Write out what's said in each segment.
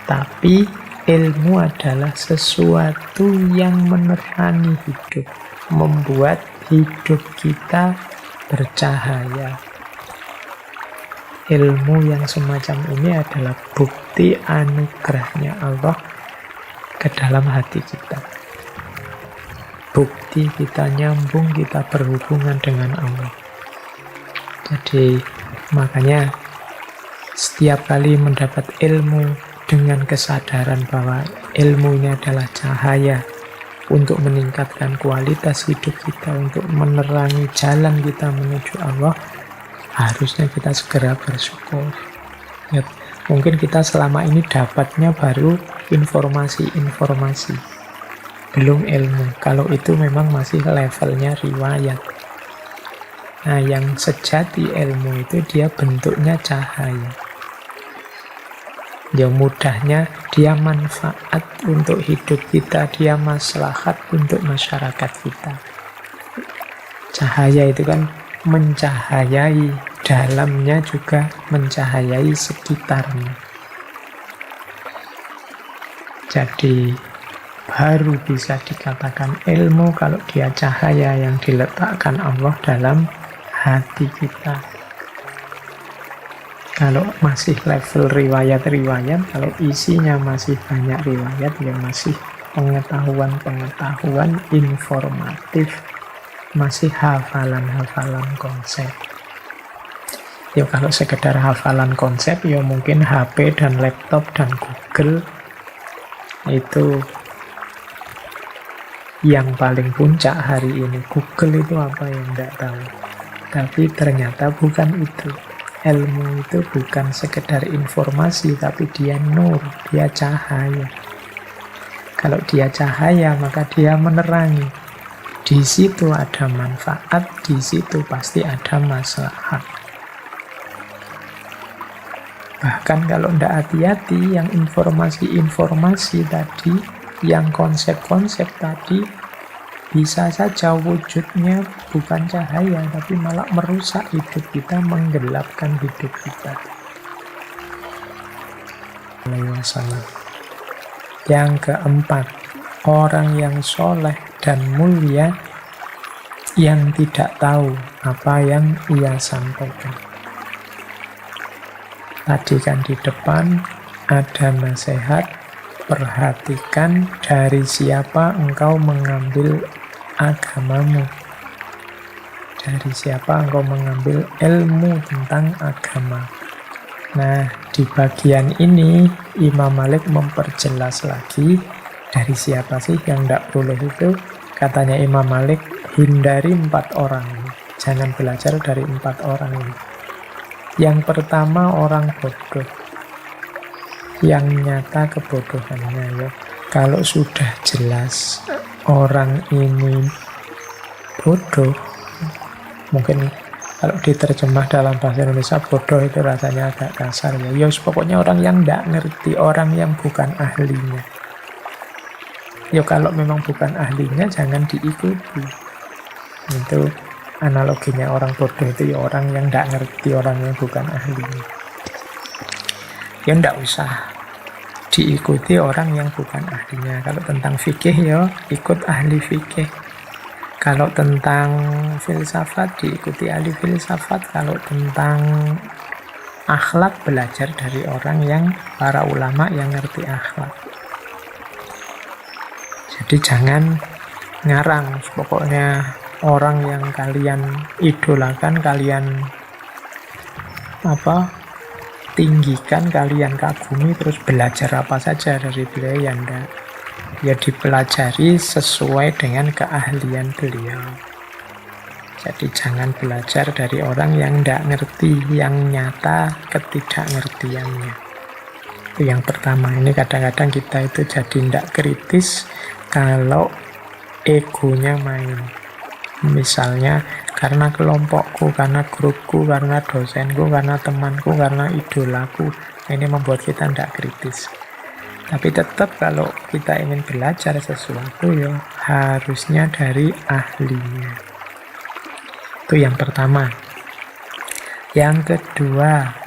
Tapi ilmu adalah sesuatu yang menerangi hidup, membuat hidup kita bercahaya. Ilmu yang semacam ini adalah bukti anugerahnya Allah ke dalam hati kita. Bukti kita nyambung, kita berhubungan dengan Allah. Jadi makanya setiap kali mendapat ilmu dengan kesadaran bahwa ilmu ini adalah cahaya untuk meningkatkan kualitas hidup kita, untuk menerangi jalan kita menuju Allah, harusnya kita segera bersyukur. Ya, mungkin kita selama ini dapatnya baru informasi-informasi, belum ilmu. Kalau itu memang masih levelnya riwayat. Nah, yang sejati ilmu itu dia bentuknya cahaya. Ya mudahnya dia manfaat untuk hidup kita, dia maslahat untuk masyarakat kita. Cahaya itu kan mencahayai, dalamnya juga mencahayai sekitarnya. Jadi baru bisa dikatakan ilmu kalau dia cahaya yang diletakkan Allah dalam hati kita. Kalau masih level riwayat-riwayat, kalau isinya masih banyak riwayat, ya masih pengetahuan-pengetahuan informatif, masih hafalan-hafalan konsep. Ya kalau sekedar hafalan konsep, ya mungkin HP dan laptop dan Google itu yang paling puncak hari ini. Google itu apa yang tidak tahu. Tapi ternyata bukan itu. Ilmu itu bukan sekedar informasi, tapi dia nur, dia cahaya. Kalau dia cahaya, maka dia menerangi. Di situ ada manfaat, di situ pasti ada maslahat. Bahkan kalau tidak hati-hati, yang informasi-informasi tadi, yang konsep-konsep tadi, bisa saja wujudnya bukan cahaya, tapi malah merusak hidup kita, menggelapkan hidup kita. Yang keempat, orang yang soleh dan mulia yang tidak tahu apa yang ia sampaikan. Tadi kan di depan ada nasihat, perhatikan dari siapa engkau mengambil agamamu. Dari siapa engkau mengambil ilmu tentang agama. Nah, di bagian ini Imam Malik memperjelas lagi dari siapa sih yang tidak boleh itu. Katanya Imam Malik, hindari 4 orang ini. Jangan belajar dari 4 orang ini. Yang pertama orang bodoh. Yang nyata kebodohannya ya. Kalau sudah jelas orang ini bodoh, mungkin kalau diterjemah dalam bahasa Indonesia bodoh itu rasanya agak kasar ya. Ya pokoknya orang yang tidak ngerti, orang yang bukan ahlinya. Ya kalau memang bukan ahlinya jangan diikuti. Itu analoginya orang bodoh itu ya orang yang tidak ngerti, orang yang bukan ahlinya. Ya tidak usah diikuti orang yang bukan ahlinya. Kalau tentang fikih ya ikut ahli fikih. Kalau tentang filsafat diikuti ahli filsafat. Kalau tentang akhlak belajar dari orang yang para ulama yang ngerti akhlak. Jadi jangan ngarang. Pokoknya orang yang kalian idolakan, kalian tinggikan, kalian kagumi, terus belajar apa saja dari beliau, ya enggak. Ya dipelajari sesuai dengan keahlian beliau. Jadi jangan belajar dari orang yang enggak ngerti, yang nyata ketidakngertiannya. Itu yang pertama. Ini kadang-kadang kita itu jadi enggak kritis kalau egonya main. Misalnya karena kelompokku, karena grupku, karena dosenku, karena temanku, karena idolaku. Ini membuat kita tidak kritis. Tapi tetap kalau kita ingin belajar sesuatu ya harusnya dari ahlinya. Itu yang pertama. Yang kedua,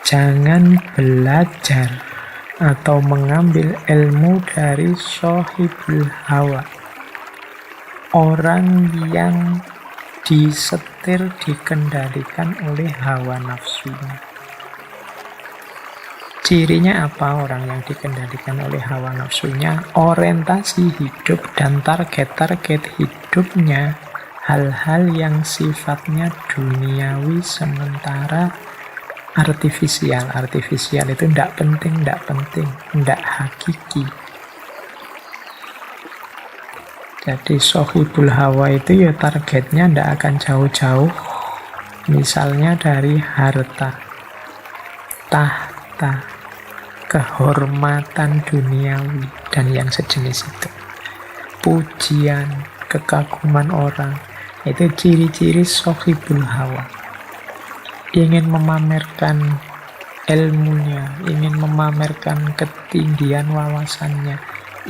jangan belajar atau mengambil ilmu dari sohibul hawa, orang yang disetir, dikendalikan oleh hawa nafsunya. Cirinya apa orang yang dikendalikan oleh hawa nafsunya? Orientasi hidup dan target-target hidupnya hal-hal yang sifatnya duniawi, sementara artifisial. Artifisial itu tidak penting, tidak hakiki. Jadi sohibul hawa itu ya targetnya tidak akan jauh-jauh. Misalnya dari harta, tahta, kehormatan duniawi, dan yang sejenis itu. Pujian, kekaguman orang, itu ciri-ciri sohibul hawa. Ingin memamerkan ilmunya, ingin memamerkan ketinggian wawasannya,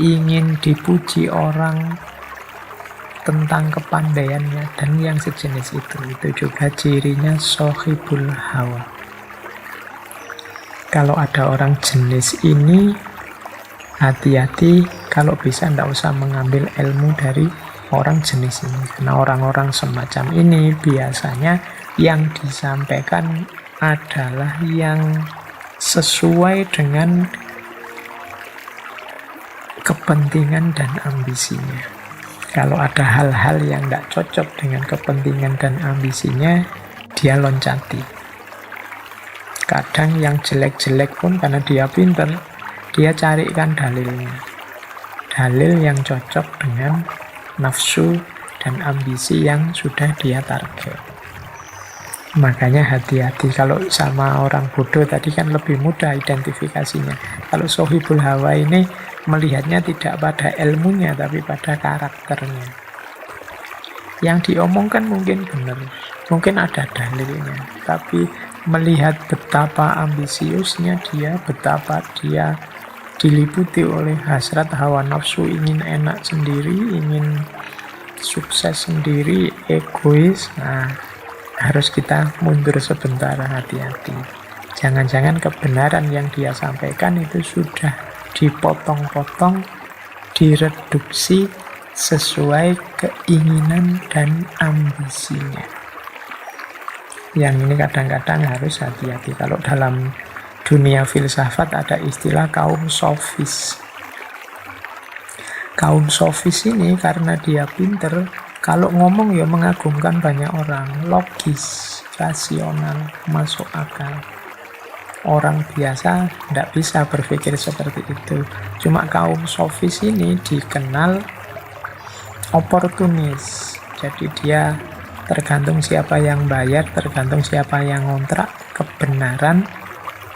ingin dipuji orang tentang kepandaiannya, dan yang sejenis itu juga cirinya sohibul hawa. Kalau ada orang jenis ini, hati-hati, kalau bisa tidak usah mengambil ilmu dari orang jenis ini, karena orang-orang semacam ini biasanya yang disampaikan adalah yang sesuai dengan kepentingan dan ambisinya. Kalau ada hal-hal yang tidak cocok dengan kepentingan dan ambisinya, dia loncati. Kadang yang jelek-jelek pun karena dia pintar, dia carikan dalilnya. Dalil yang cocok dengan nafsu dan ambisi yang sudah dia target. Makanya hati-hati, kalau sama orang bodoh tadi kan lebih mudah identifikasinya. Kalau sohibul hawa ini melihatnya tidak pada ilmunya, tapi pada karakternya. Yang diomongkan mungkin benar, mungkin ada dalilnya, tapi melihat betapa ambisiusnya dia, betapa dia diliputi oleh hasrat hawa nafsu, ingin enak sendiri, ingin sukses sendiri, egois. Nah, harus kita mundur sebentar, hati-hati. Jangan-jangan kebenaran yang dia sampaikan itu sudah dipotong-potong, direduksi sesuai keinginan dan ambisinya. Yang ini kadang-kadang harus hati-hati. Kalau dalam dunia filsafat ada istilah kaum sofis. Kaum sofis ini karena dia pinter, kalau ngomong ya mengagumkan banyak orang, logis, rasional, masuk akal. Orang biasa tidak bisa berpikir seperti itu. Cuma kaum sofis ini dikenal oportunis. Jadi dia tergantung siapa yang bayar, tergantung siapa yang ngontrak, kebenaran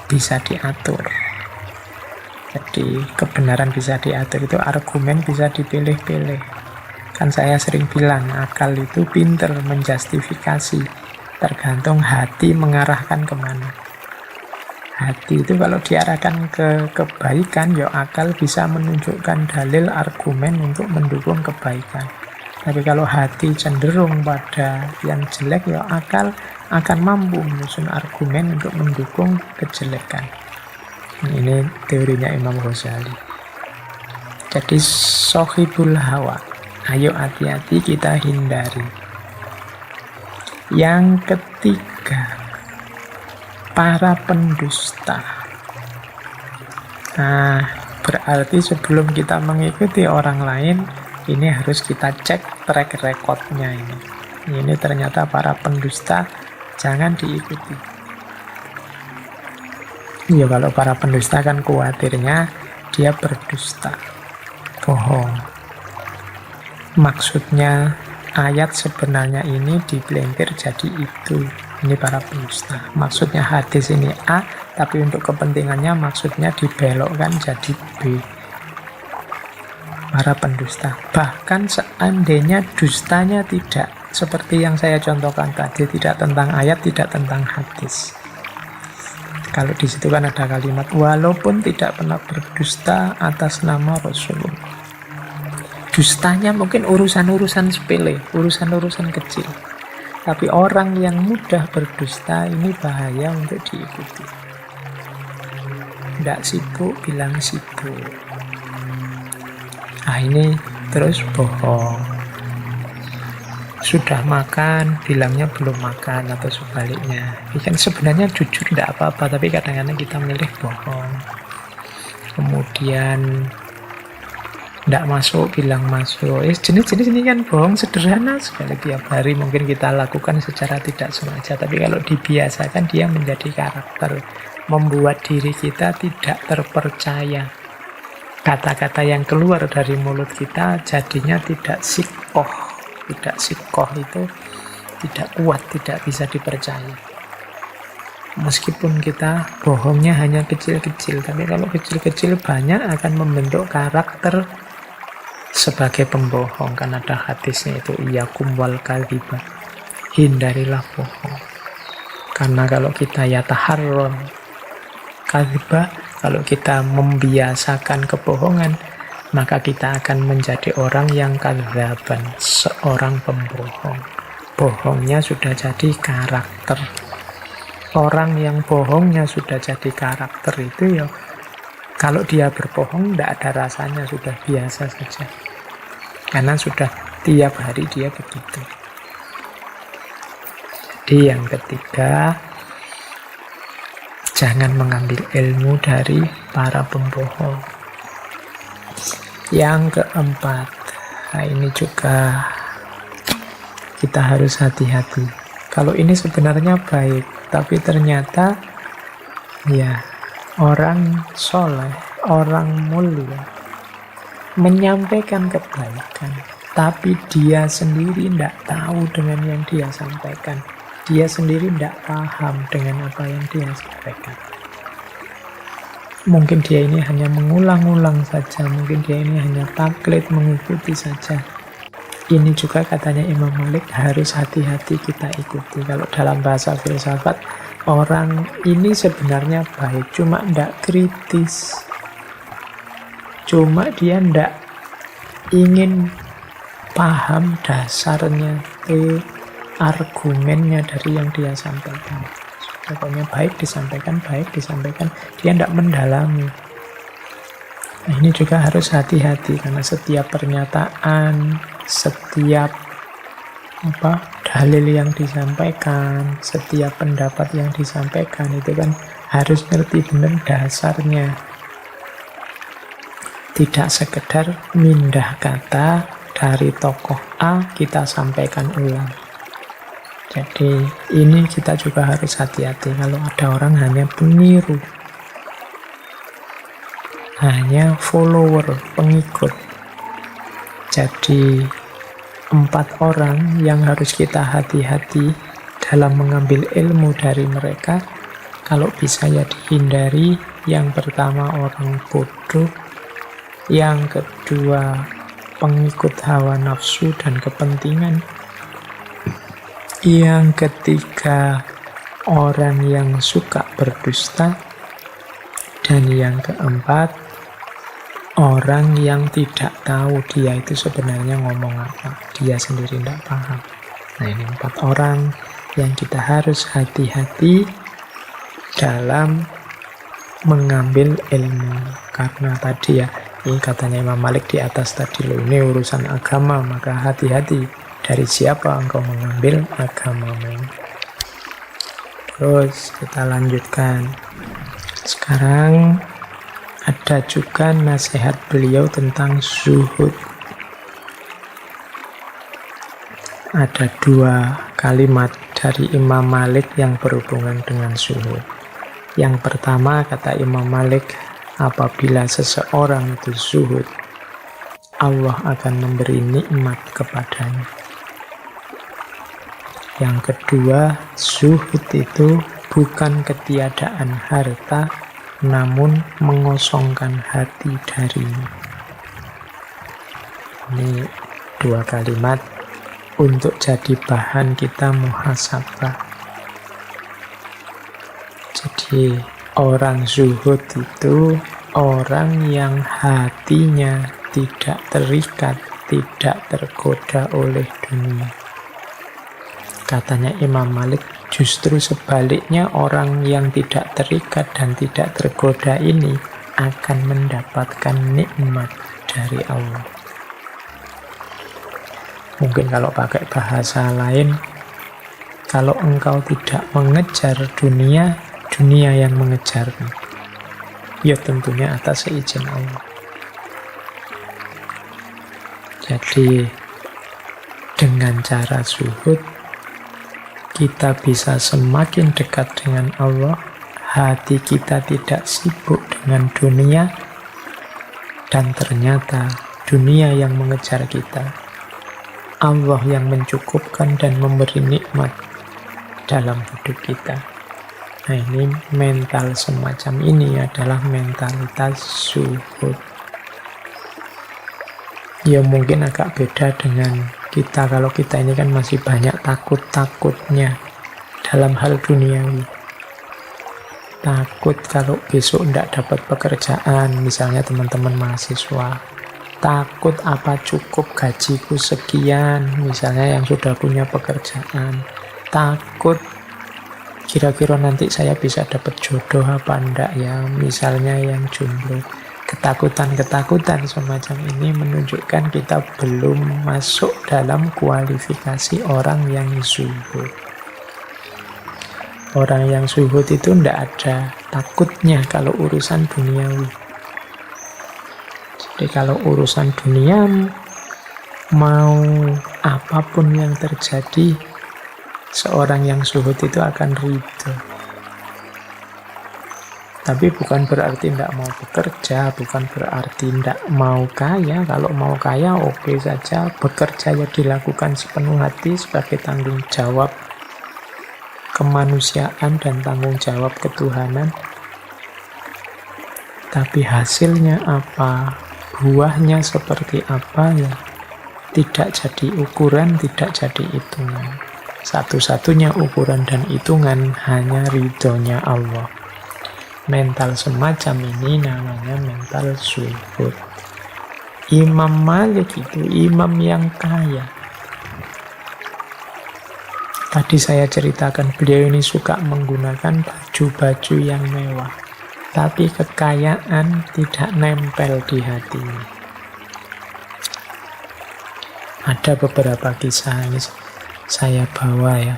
bisa diatur. Jadi kebenaran bisa diatur itu argumen bisa dipilih-pilih. Kan saya sering bilang akal itu pinter menjustifikasi, tergantung hati mengarahkan kemana. Hati itu kalau diarahkan ke kebaikan, ya akal bisa menunjukkan dalil argumen untuk mendukung kebaikan. Tapi kalau hati cenderung pada yang jelek, ya akal akan mampu menyusun argumen untuk mendukung kejelekan. Ini teorinya Imam Ghazali. Jadi sohibul hawa, ayo hati-hati kita hindari. Yang ketiga, para pendusta. Nah, berarti sebelum kita mengikuti orang lain, ini harus kita cek track recordnya ini. Ini ternyata para pendusta, jangan diikuti. Ya kalau para pendusta kan khawatirnya dia berdusta, bohong. Maksudnya ayat sebenarnya ini dipelintir jadi itu. Ini para pendusta. Maksudnya hadis ini A, tapi untuk kepentingannya maksudnya dibelokkan jadi B. Para pendusta. Bahkan seandainya dustanya tidak seperti yang saya contohkan tadi, tidak tentang ayat, tidak tentang hadis. Kalau di situ kan ada kalimat walaupun tidak pernah berdusta atas nama Rasulullah. Dustanya mungkin urusan-urusan sepele, urusan-urusan kecil. Tapi orang yang mudah berdusta ini bahaya untuk diikuti. ndak sibuk bilang sibuk. Nah ini terus bohong. Sudah makan, bilangnya belum makan, atau sebaliknya. Ini kan sebenarnya jujur ndak apa-apa, tapi kadang-kadang kita milih bohong. Kemudian ndak masuk, bilang masuk. Jenis-jenis ini kan bohong sederhana sekali tiap hari mungkin kita lakukan secara tidak sengaja. Tapi kalau dibiasakan dia menjadi karakter, membuat diri kita tidak terpercaya. Kata-kata yang keluar dari mulut kita jadinya tidak sikoh. Tidak sikoh itu tidak kuat, tidak bisa dipercaya. Meskipun kita bohongnya hanya kecil-kecil, tapi kalau kecil-kecil banyak akan membentuk karakter sebagai pembohong. Kan ada hadisnya itu, iyyakum wal kadhiba, hindarilah bohong. Karena kalau kita yataharron kadhiba, kalau kita membiasakan kebohongan, maka kita akan menjadi orang yang kadzaban, seorang pembohong. Bohongnya sudah jadi karakter. Orang yang bohongnya sudah jadi karakter itu ya, kalau dia berbohong tidak ada rasanya, sudah biasa saja. Karena sudah tiap hari dia begitu. Jadi yang ketiga, jangan mengambil ilmu dari para pembohong. Yang keempat, nah ini juga kita harus hati-hati. Kalau ini sebenarnya baik, tapi ternyata ya orang soleh, orang mulia menyampaikan kebaikan, tapi dia sendiri tidak tahu dengan yang dia sampaikan. Dia sendiri tidak paham dengan apa yang dia sampaikan. Mungkin dia ini hanya mengulang-ulang saja, mungkin dia ini hanya taklid, mengikuti saja. Ini juga katanya Imam Malik harus hati-hati kita ikuti. Kalau dalam bahasa filsafat, orang ini sebenarnya baik, cuma tidak kritis. Cuma dia tidak ingin paham dasarnya, argumennya dari yang dia sampaikan. Pokoknya baik disampaikan, dia tidak mendalami. Nah, ini juga harus hati-hati, karena setiap pernyataan, setiap dalil yang disampaikan, setiap pendapat yang disampaikan itu kan harus ngerti benar dasarnya. Tidak sekedar mindah kata dari tokoh A kita sampaikan ulang. Jadi ini kita juga harus hati-hati kalau ada orang hanya peniru, hanya follower, pengikut. Jadi 4 orang yang harus kita hati-hati dalam mengambil ilmu dari mereka. Kalau bisa ya dihindari. Yang pertama orang bodoh, yang kedua pengikut hawa nafsu dan kepentingan, yang ketiga orang yang suka berdusta, dan yang keempat orang yang tidak tahu dia itu sebenarnya ngomong apa, dia sendiri tidak paham. Nah, ini 4 orang yang kita harus hati-hati dalam mengambil ilmu. Karena tadi ya, ini katanya Imam Malik di atas tadi loh, ini urusan agama, maka hati-hati dari siapa engkau mengambil agamamu. Terus kita lanjutkan. Sekarang ada juga nasihat beliau tentang zuhud. Ada 2 kalimat dari Imam Malik yang berhubungan dengan zuhud. Yang pertama kata Imam Malik, apabila seseorang itu zuhud, Allah akan memberi nikmat kepadanya. Yang kedua, zuhud itu bukan ketiadaan harta, namun mengosongkan hati darinya. Ini 2 kalimat untuk jadi bahan kita muhasabah. Jadi orang zuhud itu orang yang hatinya tidak terikat, tidak tergoda oleh dunia. Katanya Imam Malik, Justru sebaliknya, orang yang tidak terikat dan tidak tergoda ini akan mendapatkan nikmat dari Allah. Mungkin kalau pakai bahasa lain, kalau engkau tidak mengejar dunia, dunia yang mengejarmu. Ya tentunya atas seizin Allah. Jadi dengan cara zuhud, kita bisa semakin dekat dengan Allah, hati kita tidak sibuk dengan dunia, dan ternyata dunia yang mengejar kita, Allah yang mencukupkan dan memberi nikmat dalam hidup kita. Nah, ini mental semacam ini adalah mentalitas zuhud. Ya mungkin agak beda dengan kita, kalau kita ini kan masih banyak takut-takutnya dalam hal duniawi. Takut kalau besok tidak dapat pekerjaan, misalnya teman-teman mahasiswa. Takut apa cukup gajiku sekian, misalnya yang sudah punya pekerjaan. Takut kira-kira nanti saya bisa dapat jodoh apa enggak ya, misalnya yang jomblo. Ketakutan-ketakutan semacam ini menunjukkan kita belum masuk dalam kualifikasi orang yang zuhud. Orang yang zuhud itu tidak ada takutnya kalau urusan duniawi. Jadi kalau urusan dunia, mau apapun yang terjadi, seorang yang zuhud itu akan ridho. Tapi bukan berarti tidak mau bekerja, bukan berarti tidak mau kaya. Kalau mau kaya oke saja, bekerja ya dilakukan sepenuh hati sebagai tanggung jawab kemanusiaan dan tanggung jawab ketuhanan. Tapi hasilnya apa, buahnya seperti apa ya tidak jadi ukuran, tidak jadi hitungan. Satu-satunya ukuran dan hitungan hanya ridhonya Allah. Mental semacam ini namanya mental zuhud. Imam Malik itu imam yang kaya. Tadi saya ceritakan beliau ini suka menggunakan baju-baju yang mewah, tapi kekayaan tidak nempel di hatinya. Ada beberapa kisah ini saya bawa ya.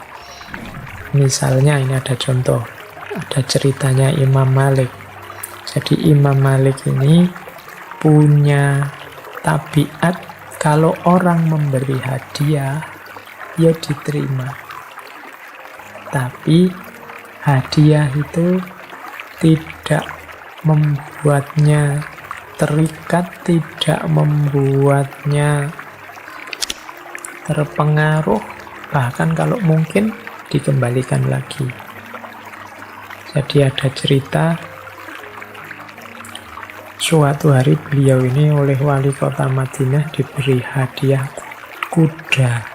Misalnya ini ada contoh. Ada ceritanya Imam Malik. Jadi Imam Malik ini punya tabiat kalau orang memberi hadiah, ya diterima. Tapi hadiah itu tidak membuatnya terikat, tidak membuatnya terpengaruh, bahkan kalau mungkin dikembalikan lagi. Jadi ada cerita suatu hari beliau ini oleh wali kota Madinah diberi hadiah kuda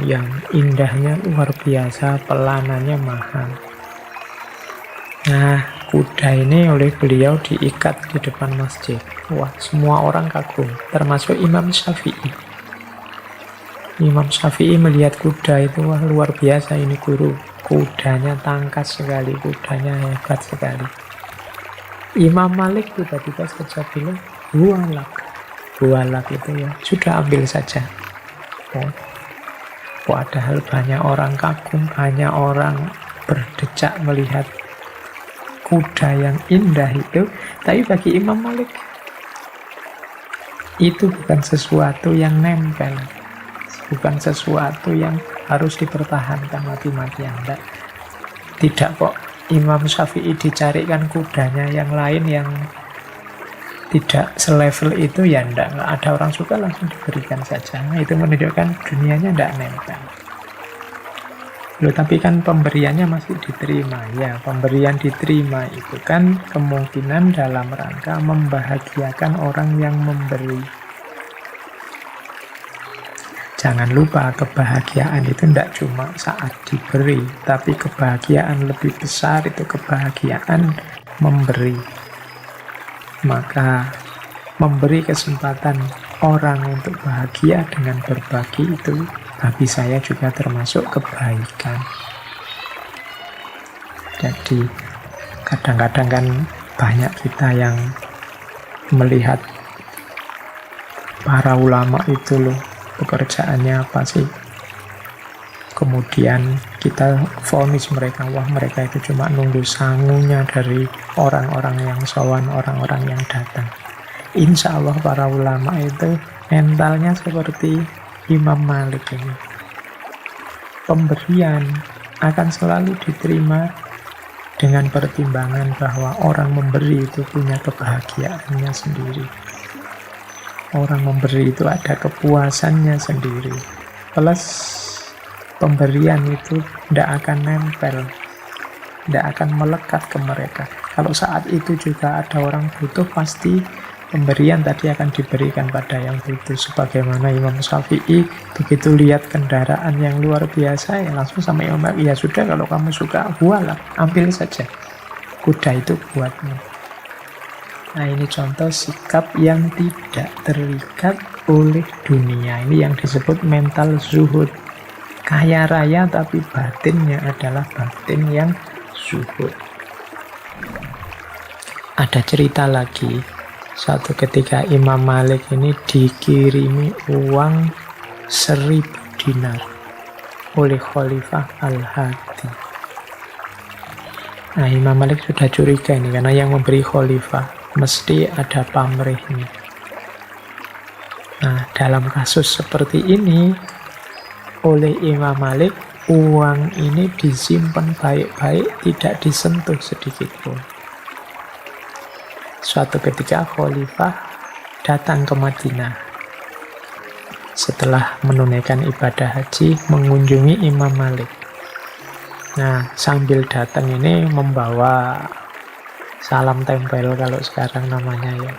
yang indahnya luar biasa, pelanannya mahal. Nah, kuda ini oleh beliau diikat di depan masjid. Wah, semua orang kagum, termasuk Imam Syafi'i. Imam Syafi'i melihat kuda itu, wah luar biasa ini guru. Kudanya tangkas sekali, kudanya hebat sekali. Imam Malik tiba-tiba saja bilang, bualak itu ya, sudah ambil saja. Padahal banyak orang kagum, banyak orang berdecak melihat kuda yang indah itu, tapi bagi Imam Malik itu bukan sesuatu yang nempel, bukan sesuatu yang harus dipertahankan mati-matian. Tidak kok Imam Syafi'i dicarikan kudanya yang lain yang tidak selevel itu, ya enggak ada orang suka langsung diberikan saja. Nah, itu menunjukkan dunianya enggak nempel. Loh, tapi kan pemberiannya masih diterima. Ya, pemberian diterima itu kan kemungkinan dalam rangka membahagiakan orang yang memberi. Jangan lupa, kebahagiaan itu tidak cuma saat diberi, tapi kebahagiaan lebih besar itu kebahagiaan memberi. Maka memberi kesempatan orang untuk bahagia dengan berbagi itu bagi saya juga termasuk kebaikan. Jadi kadang-kadang kan banyak kita yang melihat para ulama itu loh, pekerjaannya apa sih? Kemudian kita vonis mereka, wah mereka itu cuma nunggu sangunya dari orang-orang yang sowan, orang-orang yang datang. Insya Allah para ulama itu mentalnya seperti Imam Malik ini. Pemberian akan selalu diterima dengan pertimbangan bahwa orang memberi itu punya kebahagiaannya sendiri. Orang memberi itu ada kepuasannya sendiri. Plus pemberian itu tidak akan nempel, tidak akan melekat ke mereka. Kalau saat itu juga ada orang butuh, pasti pemberian tadi akan diberikan pada yang butuh. Sebagaimana Imam Syafi'i begitu lihat kendaraan yang luar biasa, ya langsung sama Imam Malik, ya sudah kalau kamu suka buahlah, ambil saja, kuda itu buatmu. Nah ini contoh sikap yang tidak terikat oleh dunia. Ini yang disebut mental zuhud. Kaya raya tapi batinnya adalah batin yang zuhud. Ada cerita lagi. Suatu ketika Imam Malik ini dikirimi uang 1000 dinar oleh Khalifah Al-Hadi. Nah Imam Malik sudah curiga ini, karena yang memberi Khalifah mesti ada pamrihnya. Nah dalam kasus seperti ini, oleh Imam Malik, uang ini disimpan baik-baik, tidak disentuh sedikit pun. Suatu ketika Khalifah datang ke Madinah. Setelah menunaikan ibadah haji, mengunjungi Imam Malik. Nah, sambil datang ini membawa salam tempel kalau sekarang namanya ya.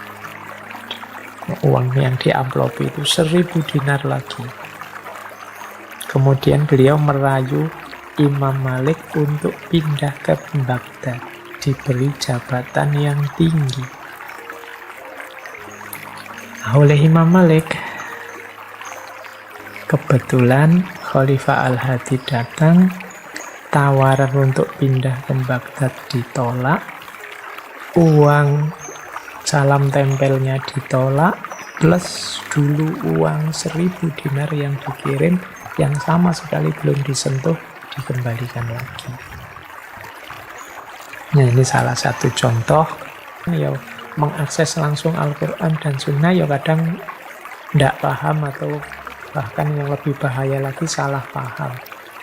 Uang yang diamplopi itu 1000 dinar lagi. Kemudian beliau merayu Imam Malik untuk pindah ke Baghdad, diberi jabatan yang tinggi. Nah, oleh Imam Malik, kebetulan Khalifah Al-Hadi datang, tawaran untuk pindah ke Baghdad ditolak, uang salam tempelnya ditolak, plus dulu uang 1000 dinar yang dikirim yang sama sekali belum disentuh, dikembalikan lagi. Nah ini salah satu contoh ya, mengakses langsung Al-Quran dan Sunnah ya kadang tidak paham, atau bahkan yang lebih bahaya lagi salah paham.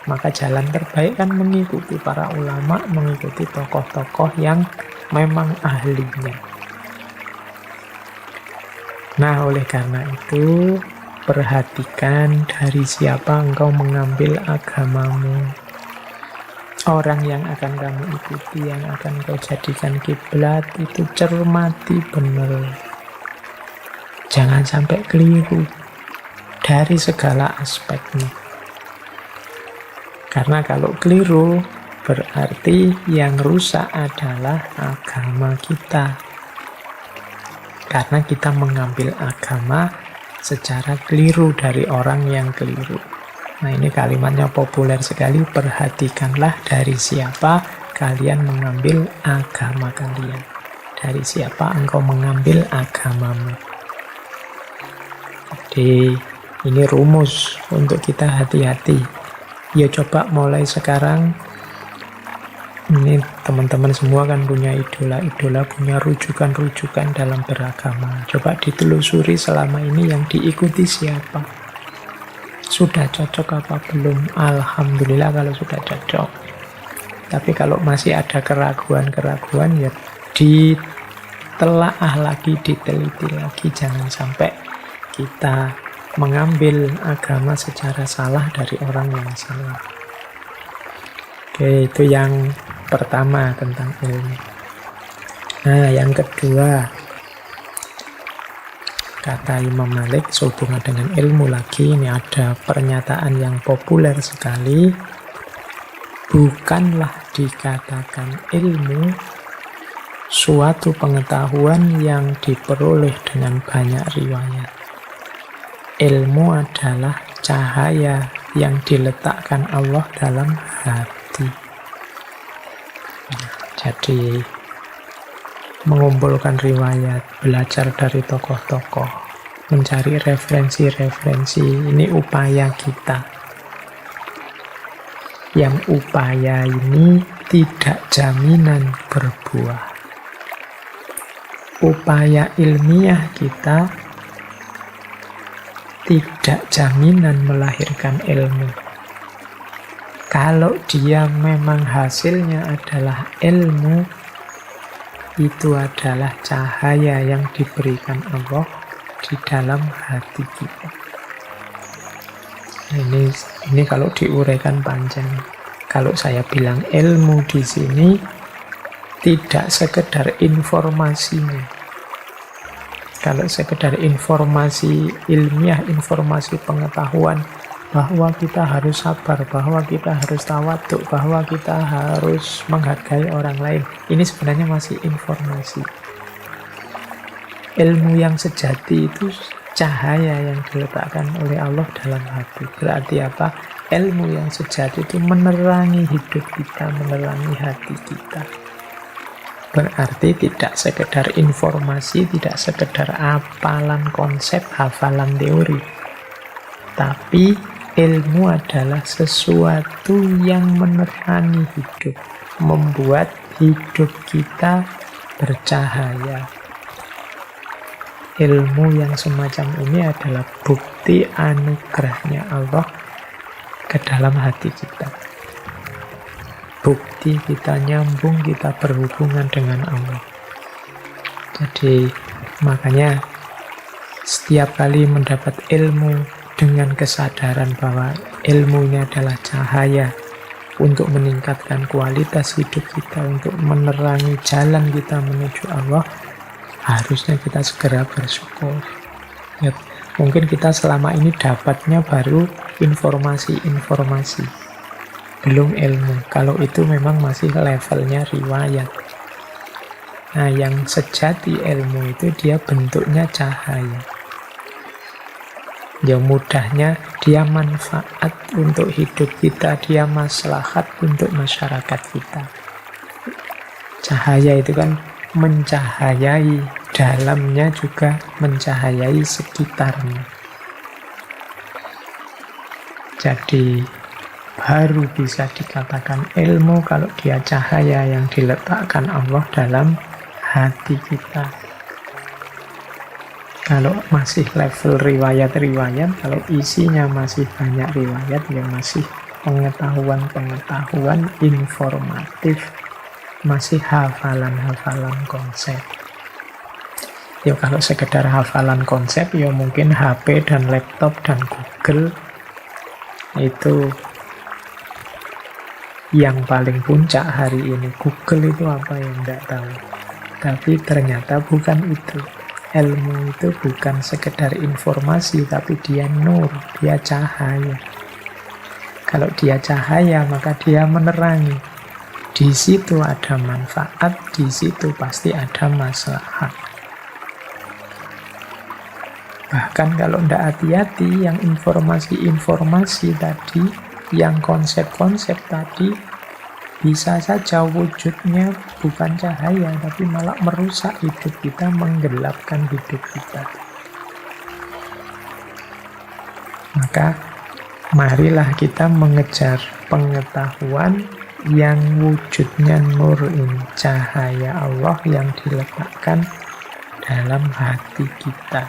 Maka jalan terbaik kan mengikuti para ulama, mengikuti tokoh-tokoh yang memang ahlinya. Nah oleh karena itu, perhatikan dari siapa engkau mengambil agamamu. Orang yang akan kamu ikuti, yang akan kau jadikan kiblat, itu cermati benar. Jangan sampai keliru dari segala aspeknya. Karena kalau keliru, berarti yang rusak adalah agama kita. Karena kita mengambil agama secara keliru dari orang yang keliru. Nah ini kalimatnya populer sekali, perhatikanlah dari siapa kalian mengambil agama kalian. Dari siapa engkau mengambil agamamu. Jadi ini rumus untuk kita hati-hati. Ya coba mulai sekarang, ini teman-teman semua kan punya idola-idola, punya rujukan-rujukan dalam beragama. Coba ditelusuri selama ini yang diikuti siapa. Sudah cocok apa belum? Alhamdulillah kalau sudah cocok. Tapi kalau masih ada keraguan-keraguan, ya ditelaah lagi, diteliti lagi. Jangan sampai kita mengambil agama secara salah dari orang yang salah. Oke, itu yang pertama tentang ilmu. Nah, yang kedua, kata Imam Malik sehubungan dengan ilmu lagi, ini ada pernyataan yang populer sekali. Bukanlah dikatakan ilmu suatu pengetahuan yang diperoleh dengan banyak riwayat. Ilmu adalah cahaya yang diletakkan Allah dalam hati. Jadi mengumpulkan riwayat, belajar dari tokoh-tokoh, mencari referensi-referensi, ini upaya kita. Yang upaya ini tidak jaminan berbuah. Upaya ilmiah kita tidak jaminan melahirkan ilmu. Kalau dia memang hasilnya adalah ilmu, itu adalah cahaya yang diberikan Allah di dalam hati kita. Ini kalau diuraikan panjang. Kalau saya bilang ilmu di sini tidak sekedar informasinya. Kalau sekedar informasi ilmiah, informasi pengetahuan bahwa kita harus sabar, bahwa kita harus tawaduk, bahwa kita harus menghargai orang lain, ini sebenarnya masih informasi. Ilmu yang sejati itu cahaya yang diletakkan oleh Allah dalam hati. Berarti apa? Ilmu yang sejati itu menerangi hidup kita, menerangi hati kita. Berarti tidak sekedar informasi, tidak sekedar hafalan konsep, hafalan teori. Tapi ilmu adalah sesuatu yang menerangi hidup, membuat hidup kita bercahaya. Ilmu yang semacam ini adalah bukti anugerahnya Allah ke dalam hati kita. Bukti kita nyambung, kita berhubungan dengan Allah. Jadi makanya setiap kali mendapat ilmu dengan kesadaran bahwa ilmu ini adalah cahaya untuk meningkatkan kualitas hidup kita, untuk menerangi jalan kita menuju Allah, harusnya kita segera bersyukur. Ya, mungkin kita selama ini dapatnya baru informasi-informasi, belum ilmu. Kalau itu memang masih levelnya riwayat. Nah, yang sejati ilmu itu dia bentuknya cahaya. Ya mudahnya dia manfaat untuk hidup kita, dia maslahat untuk masyarakat kita. Cahaya itu kan mencahayai, dalamnya juga mencahayai sekitarnya. Jadi baru bisa dikatakan ilmu kalau dia cahaya yang diletakkan Allah dalam hati kita. Kalau masih level riwayat-riwayat, kalau isinya masih banyak riwayat, ya masih pengetahuan-pengetahuan informatif, masih hafalan-hafalan konsep. Ya kalau sekedar hafalan konsep, ya mungkin HP dan laptop dan Google itu yang paling puncak hari ini. Google itu apa yang tidak tahu. Tapi ternyata bukan itu. Ilmu itu bukan sekedar informasi, tapi dia nur, dia cahaya. Kalau dia cahaya, maka dia menerangi. Di situ ada manfaat, di situ pasti ada maslahat. Bahkan kalau tidak hati-hati, yang informasi-informasi tadi, yang konsep-konsep tadi, bisa saja wujudnya bukan cahaya, tapi malah merusak hidup kita, menggelapkan hidup kita. Maka marilah kita mengejar pengetahuan yang wujudnya nur ini, cahaya Allah yang diletakkan dalam hati kita.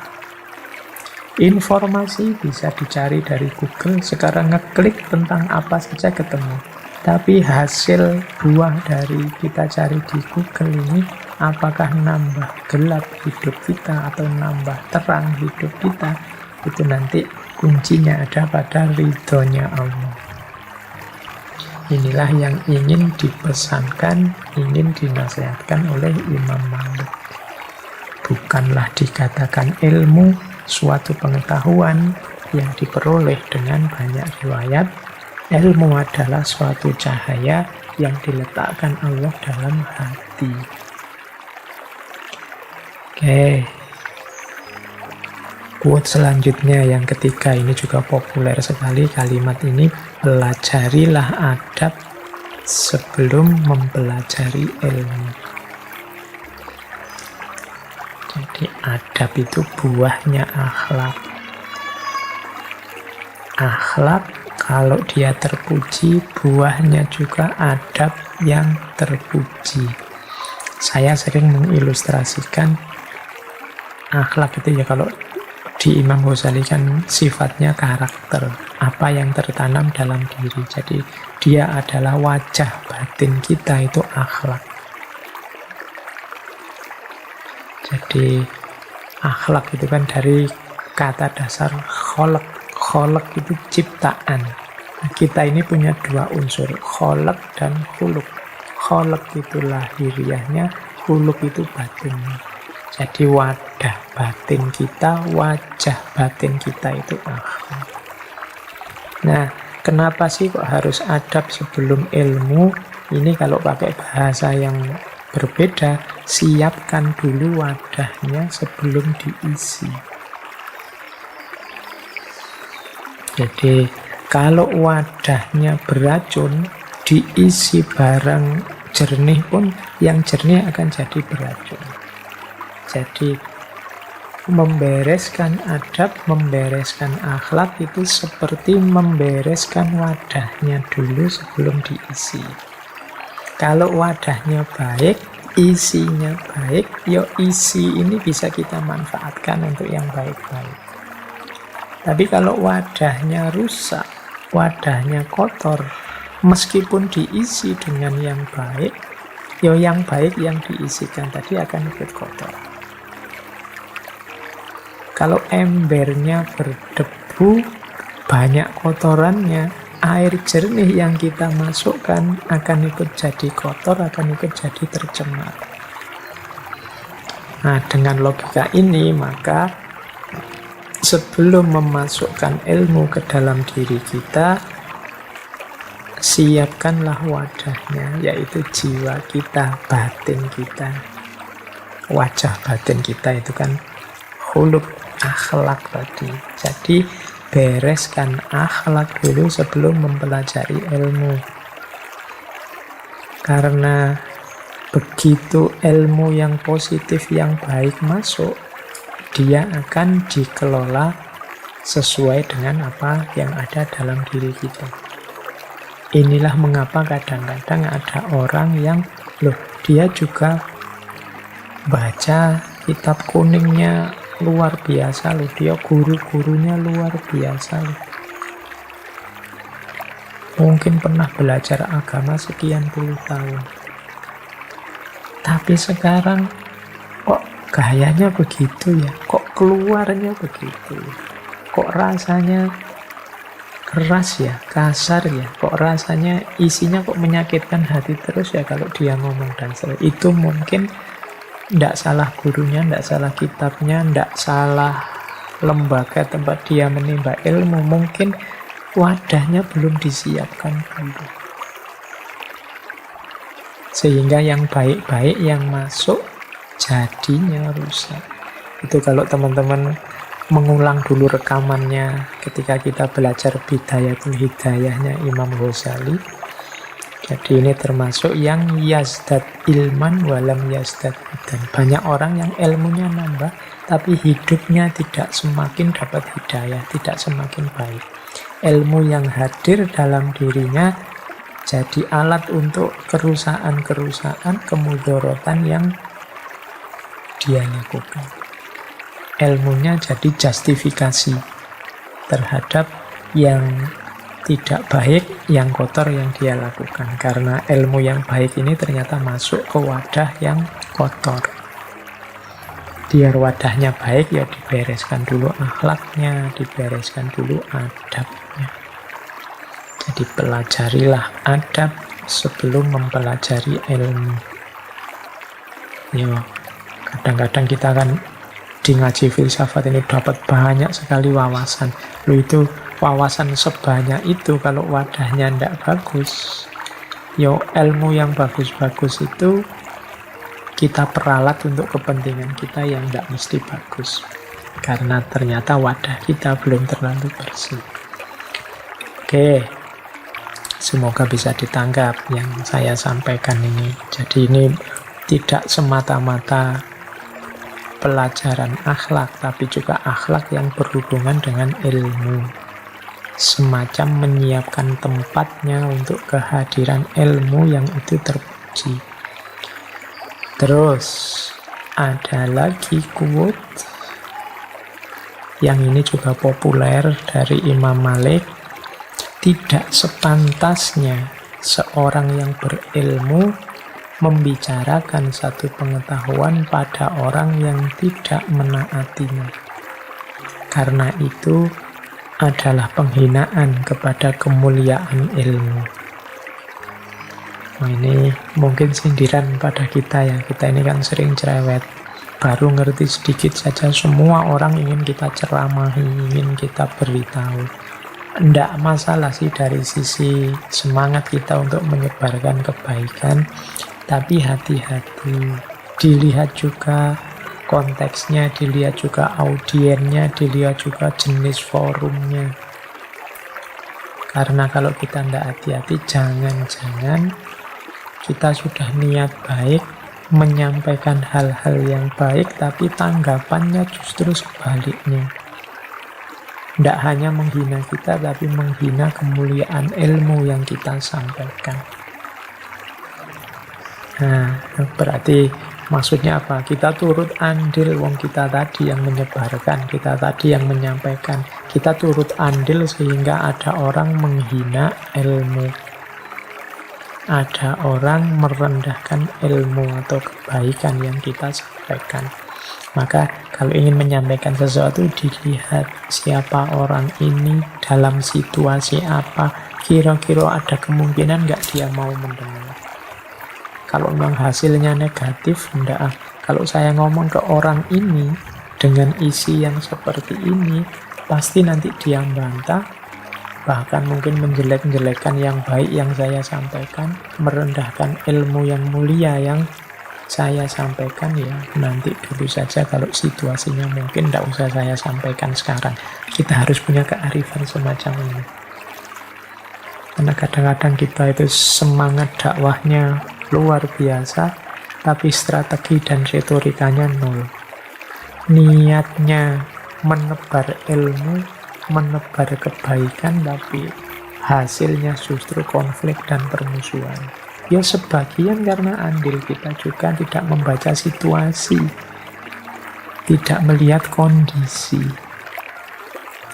Informasi bisa dicari dari Google, sekarang ngeklik tentang apa saja ketemu. Tapi hasil buah dari kita cari di Google ini, apakah nambah gelap hidup kita atau nambah terang hidup kita, itu nanti kuncinya ada pada ridhonya Allah. Inilah yang ingin dipesankan, ingin dinasihatkan oleh Imam Malik. Bukanlah dikatakan ilmu suatu pengetahuan yang diperoleh dengan banyak riwayat. Ilmu adalah suatu cahaya yang diletakkan Allah dalam hati. Oke. Quote selanjutnya yang ketiga, ini juga populer sekali kalimat ini. Pelajarilah adab sebelum mempelajari ilmu. Jadi adab itu buahnya akhlak. Akhlak kalau dia terpuji, buahnya juga adab yang terpuji. Saya sering mengilustrasikan akhlak itu ya, kalau di Imam Ghazali kan sifatnya karakter, apa yang tertanam dalam diri. Jadi dia adalah wajah batin kita, itu akhlak. Jadi akhlak itu kan dari kata dasar kholak. Kholak itu ciptaan. Kita ini punya dua unsur, kholak dan khuluk. Kholak itu lahiriahnya, khuluk itu batinnya. Jadi wadah batin kita, wajah batin kita itu akhlak. Nah, kenapa sih kok harus adab sebelum ilmu? Ini kalau pakai bahasa yang berbeda, siapkan dulu wadahnya sebelum diisi. Jadi kalau wadahnya beracun, diisi barang jernih pun, yang jernih akan jadi beracun. Jadi membereskan adab, membereskan akhlak itu seperti membereskan wadahnya dulu sebelum diisi. Kalau wadahnya baik, isinya baik, ya isi ini bisa kita manfaatkan untuk yang baik-baik. Tapi kalau wadahnya rusak, wadahnya kotor, meskipun diisi dengan yang baik, ya yang baik yang diisikan tadi akan ikut kotor. Kalau embernya berdebu, banyak kotorannya, air jernih yang kita masukkan akan ikut jadi kotor, akan ikut jadi tercemar. Nah, dengan logika ini, maka sebelum memasukkan ilmu ke dalam diri kita, siapkanlah wadahnya, yaitu jiwa kita, batin kita. Wajah batin kita itu kan khuluk, akhlak tadi. Jadi bereskan akhlak dulu sebelum mempelajari ilmu. Karena begitu ilmu yang positif, yang baik masuk, dia akan dikelola sesuai dengan apa yang ada dalam diri kita. Inilah mengapa kadang-kadang ada orang yang, dia juga baca kitab kuningnya luar biasa, dia guru-gurunya luar biasa. Mungkin pernah belajar agama sekian puluh tahun. Tapi sekarang kok gayanya begitu ya, kok keluarnya begitu ya, kok rasanya keras ya, kasar ya, kok rasanya isinya kok menyakitkan hati terus ya kalau dia ngomong dan sebagainya. Itu mungkin tidak salah gurunya, tidak salah kitabnya, tidak salah lembaga tempat dia menimba ilmu, mungkin wadahnya belum disiapkan dulu. Sehingga yang baik-baik yang masuk jadinya rusak. Itu kalau teman-teman mengulang dulu rekamannya ketika kita belajar Bidayatul Hidayahnya Imam Ghazali. Jadi ini termasuk yang yazdad ilman walam yazdad hudan. Banyak orang yang ilmunya nambah, tapi hidupnya tidak semakin dapat hidayah, tidak semakin baik. Ilmu yang hadir dalam dirinya jadi alat untuk kerusakan-kerusakan, kemudorotan yang dia lakukan. Ilmunya jadi justifikasi terhadap yang tidak baik, yang kotor yang dia lakukan. Karena ilmu yang baik ini ternyata masuk ke wadah yang kotor. Biar wadahnya baik, ya dibereskan dulu akhlaknya, dibereskan dulu adabnya. Jadi pelajarilah adab sebelum mempelajari ilmu. Kadang-kadang kita kan di ngaji filsafat ini dapat banyak sekali wawasan. Itu wawasan sebanyak itu kalau wadahnya tidak bagus, ilmu yang bagus-bagus itu kita peralat untuk kepentingan kita yang tidak mesti bagus. Karena ternyata wadah kita belum terlalu bersih. Oke, Semoga bisa ditangkap yang saya sampaikan ini. Jadi ini tidak semata-mata pelajaran akhlak, tapi juga akhlak yang berhubungan dengan ilmu. Semacam menyiapkan tempatnya untuk kehadiran ilmu yang itu terpuji. Terus ada lagi quote yang ini juga populer dari Imam Malik. Tidak sepantasnya seorang yang berilmu membicarakan satu pengetahuan pada orang yang tidak menaatinya. Karena itu adalah penghinaan kepada kemuliaan ilmu. Nah, ini mungkin sindiran pada kita ya. Kita ini kan sering cerewet. Baru ngerti sedikit saja semua orang ingin kita ceramahi, ingin kita beritahu. Tidak masalah sih dari sisi semangat kita untuk menyebarkan kebaikan, tapi hati-hati. Dilihat juga konteksnya, dilihat juga audiennya, dilihat juga jenis forumnya. Karena kalau kita tidak hati-hati, jangan-jangan kita sudah niat baik, menyampaikan hal-hal yang baik, tapi tanggapannya justru sebaliknya. Tidak hanya menghina kita, tapi menghina kemuliaan ilmu yang kita sampaikan. Nah, berarti maksudnya apa? Kita turut andil, wong kita tadi yang menyebarkan, kita tadi yang menyampaikan. Kita turut andil sehingga ada orang menghina ilmu. Ada orang merendahkan ilmu atau kebaikan yang kita sampaikan. Maka kalau ingin menyampaikan sesuatu, dilihat siapa orang ini, dalam situasi apa, kira-kira ada kemungkinan nggak dia mau mendengar. Kalau memang hasilnya negatif, enggak. Kalau saya ngomong ke orang ini dengan isi yang seperti ini, pasti nanti dia bantah, bahkan mungkin menjelek-jelekan yang baik yang saya sampaikan, merendahkan ilmu yang mulia yang saya sampaikan. Ya nanti dulu saja, kalau situasinya mungkin tidak usah saya sampaikan sekarang. Kita harus punya kearifan semacam ini. Karena kadang-kadang kita itu semangat dakwahnya luar biasa, tapi strategi dan retorikanya nol. Niatnya menebar ilmu, menebar kebaikan, tapi hasilnya justru konflik dan permusuhan. Ya sebagian karena andil kita juga tidak membaca situasi, tidak melihat kondisi.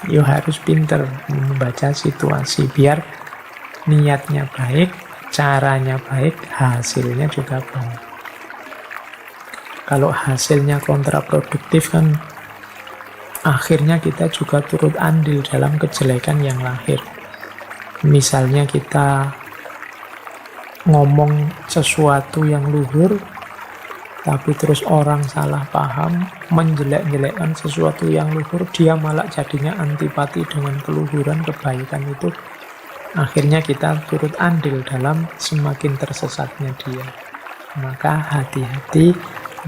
Ya harus pinter membaca situasi biar niatnya baik, caranya baik, hasilnya juga baik. Kalau hasilnya kontraproduktif kan akhirnya kita juga turut andil dalam kejelekan yang lahir. Misalnya kita ngomong sesuatu yang luhur, tapi terus orang salah paham, menjelek-jelekkan sesuatu yang luhur, dia malah jadinya antipati dengan keluhuran kebaikan itu. Akhirnya kita turut andil dalam semakin tersesatnya dia. Maka hati-hati,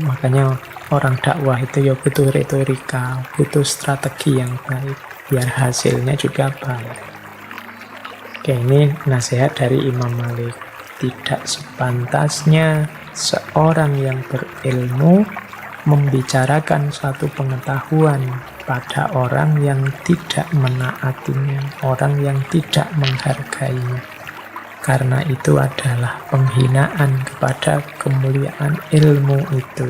makanya orang dakwah itu ya butuh retorika, butuh strategi yang baik, biar hasilnya juga baik. Oke, ini nasihat dari Imam Malik. Tidak sepantasnya seorang yang berilmu membicarakan satu pengetahuan pada orang yang tidak menaatinya, orang yang tidak menghargainya. Karena itu adalah penghinaan kepada kemuliaan ilmu itu.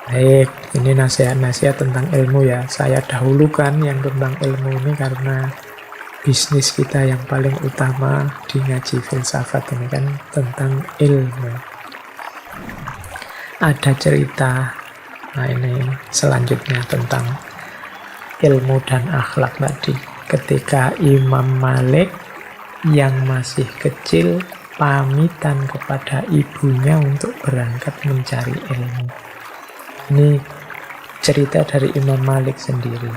Baik, ini nasihat-nasihat tentang ilmu ya. Saya dahulukan yang tentang ilmu ini karena bisnis kita yang paling utama di ngaji filsafat ini kan tentang ilmu. Ada cerita, nah ini selanjutnya tentang ilmu dan akhlak tadi. Ketika Imam Malik yang masih kecil pamitan kepada ibunya untuk berangkat mencari ilmu. Ini cerita dari Imam Malik sendiri.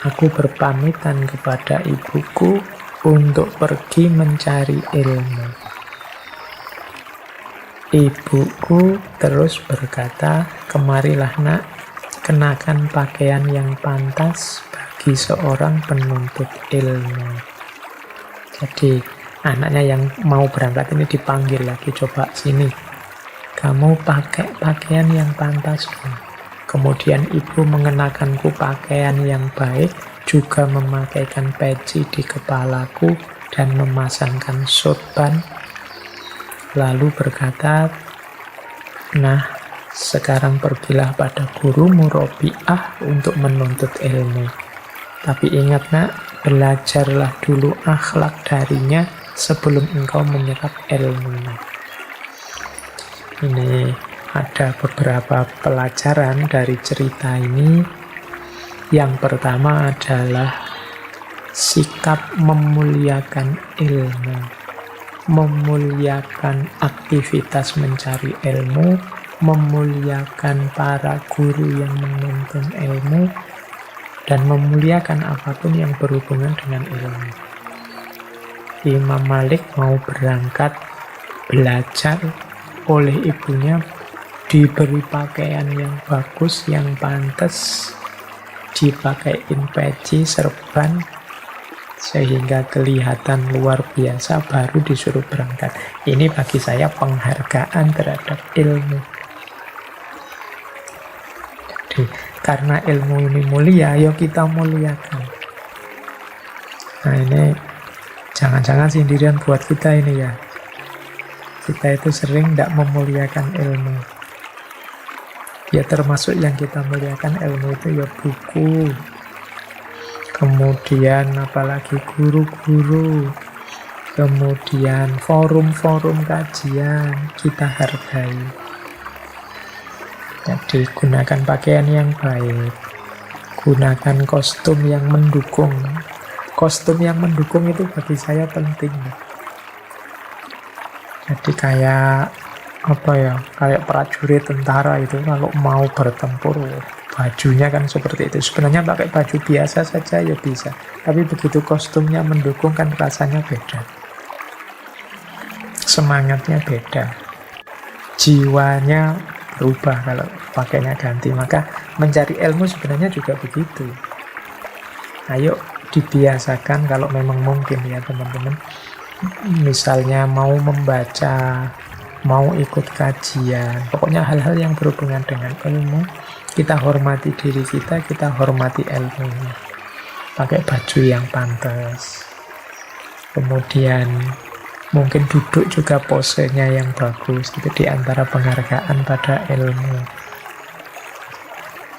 Aku berpamitan kepada ibuku untuk pergi mencari ilmu. Ibuku terus berkata, "Kemarilah nak, kenakan pakaian yang pantas bagi seorang penuntut ilmu." Jadi anaknya yang mau berangkat ini dipanggil lagi, coba sini, kamu pakai pakaian yang pantas. Kemudian ibu mengenakanku pakaian yang baik, juga memakaikan peci di kepalaku dan memasangkan sorban. Lalu berkata, nah sekarang pergilah pada gurumu Robi'ah untuk menuntut ilmu. Tapi ingat nak, belajarlah dulu akhlak darinya sebelum engkau menyerap ilmunya. Ini ada beberapa pelajaran dari cerita ini. Yang pertama adalah sikap memuliakan ilmu, memuliakan aktivitas mencari ilmu, memuliakan para guru yang menuntun ilmu, dan memuliakan apapun yang berhubungan dengan ilmu. Imam Malik mau berangkat belajar, oleh ibunya diberi pakaian yang bagus, yang pantas, dipakaiin peci, serban, sehingga kelihatan luar biasa, baru disuruh berangkat. Ini bagi saya penghargaan terhadap ilmu. Jadi, karena ilmu ini mulia, ayo kita muliakan. Nah ini jangan-jangan sindiran buat kita ini ya. Kita itu sering tidak memuliakan ilmu. Ya termasuk yang kita muliakan ilmu itu ya buku. Kemudian apalagi guru-guru. Kemudian forum-forum kajian kita hargai. Jadi gunakan pakaian yang baik. Gunakan kostum yang mendukung. Kostum yang mendukung itu bagi saya penting. Jadi kayak kayak prajurit tentara itu kalau mau bertempur, bajunya kan seperti itu. Sebenarnya pakai baju biasa saja ya bisa, tapi begitu kostumnya mendukung kan rasanya beda, semangatnya beda, jiwanya berubah kalau pakainya ganti. Maka mencari ilmu sebenarnya juga begitu. Ayo dibiasakan kalau memang mungkin ya teman-teman. Misalnya mau membaca, mau ikut kajian, pokoknya hal-hal yang berhubungan dengan ilmu, kita hormati diri kita hormati ilmunya. Pakai baju yang pantas. Kemudian mungkin duduk juga posenya yang bagus. Itu diantara penghargaan pada ilmu.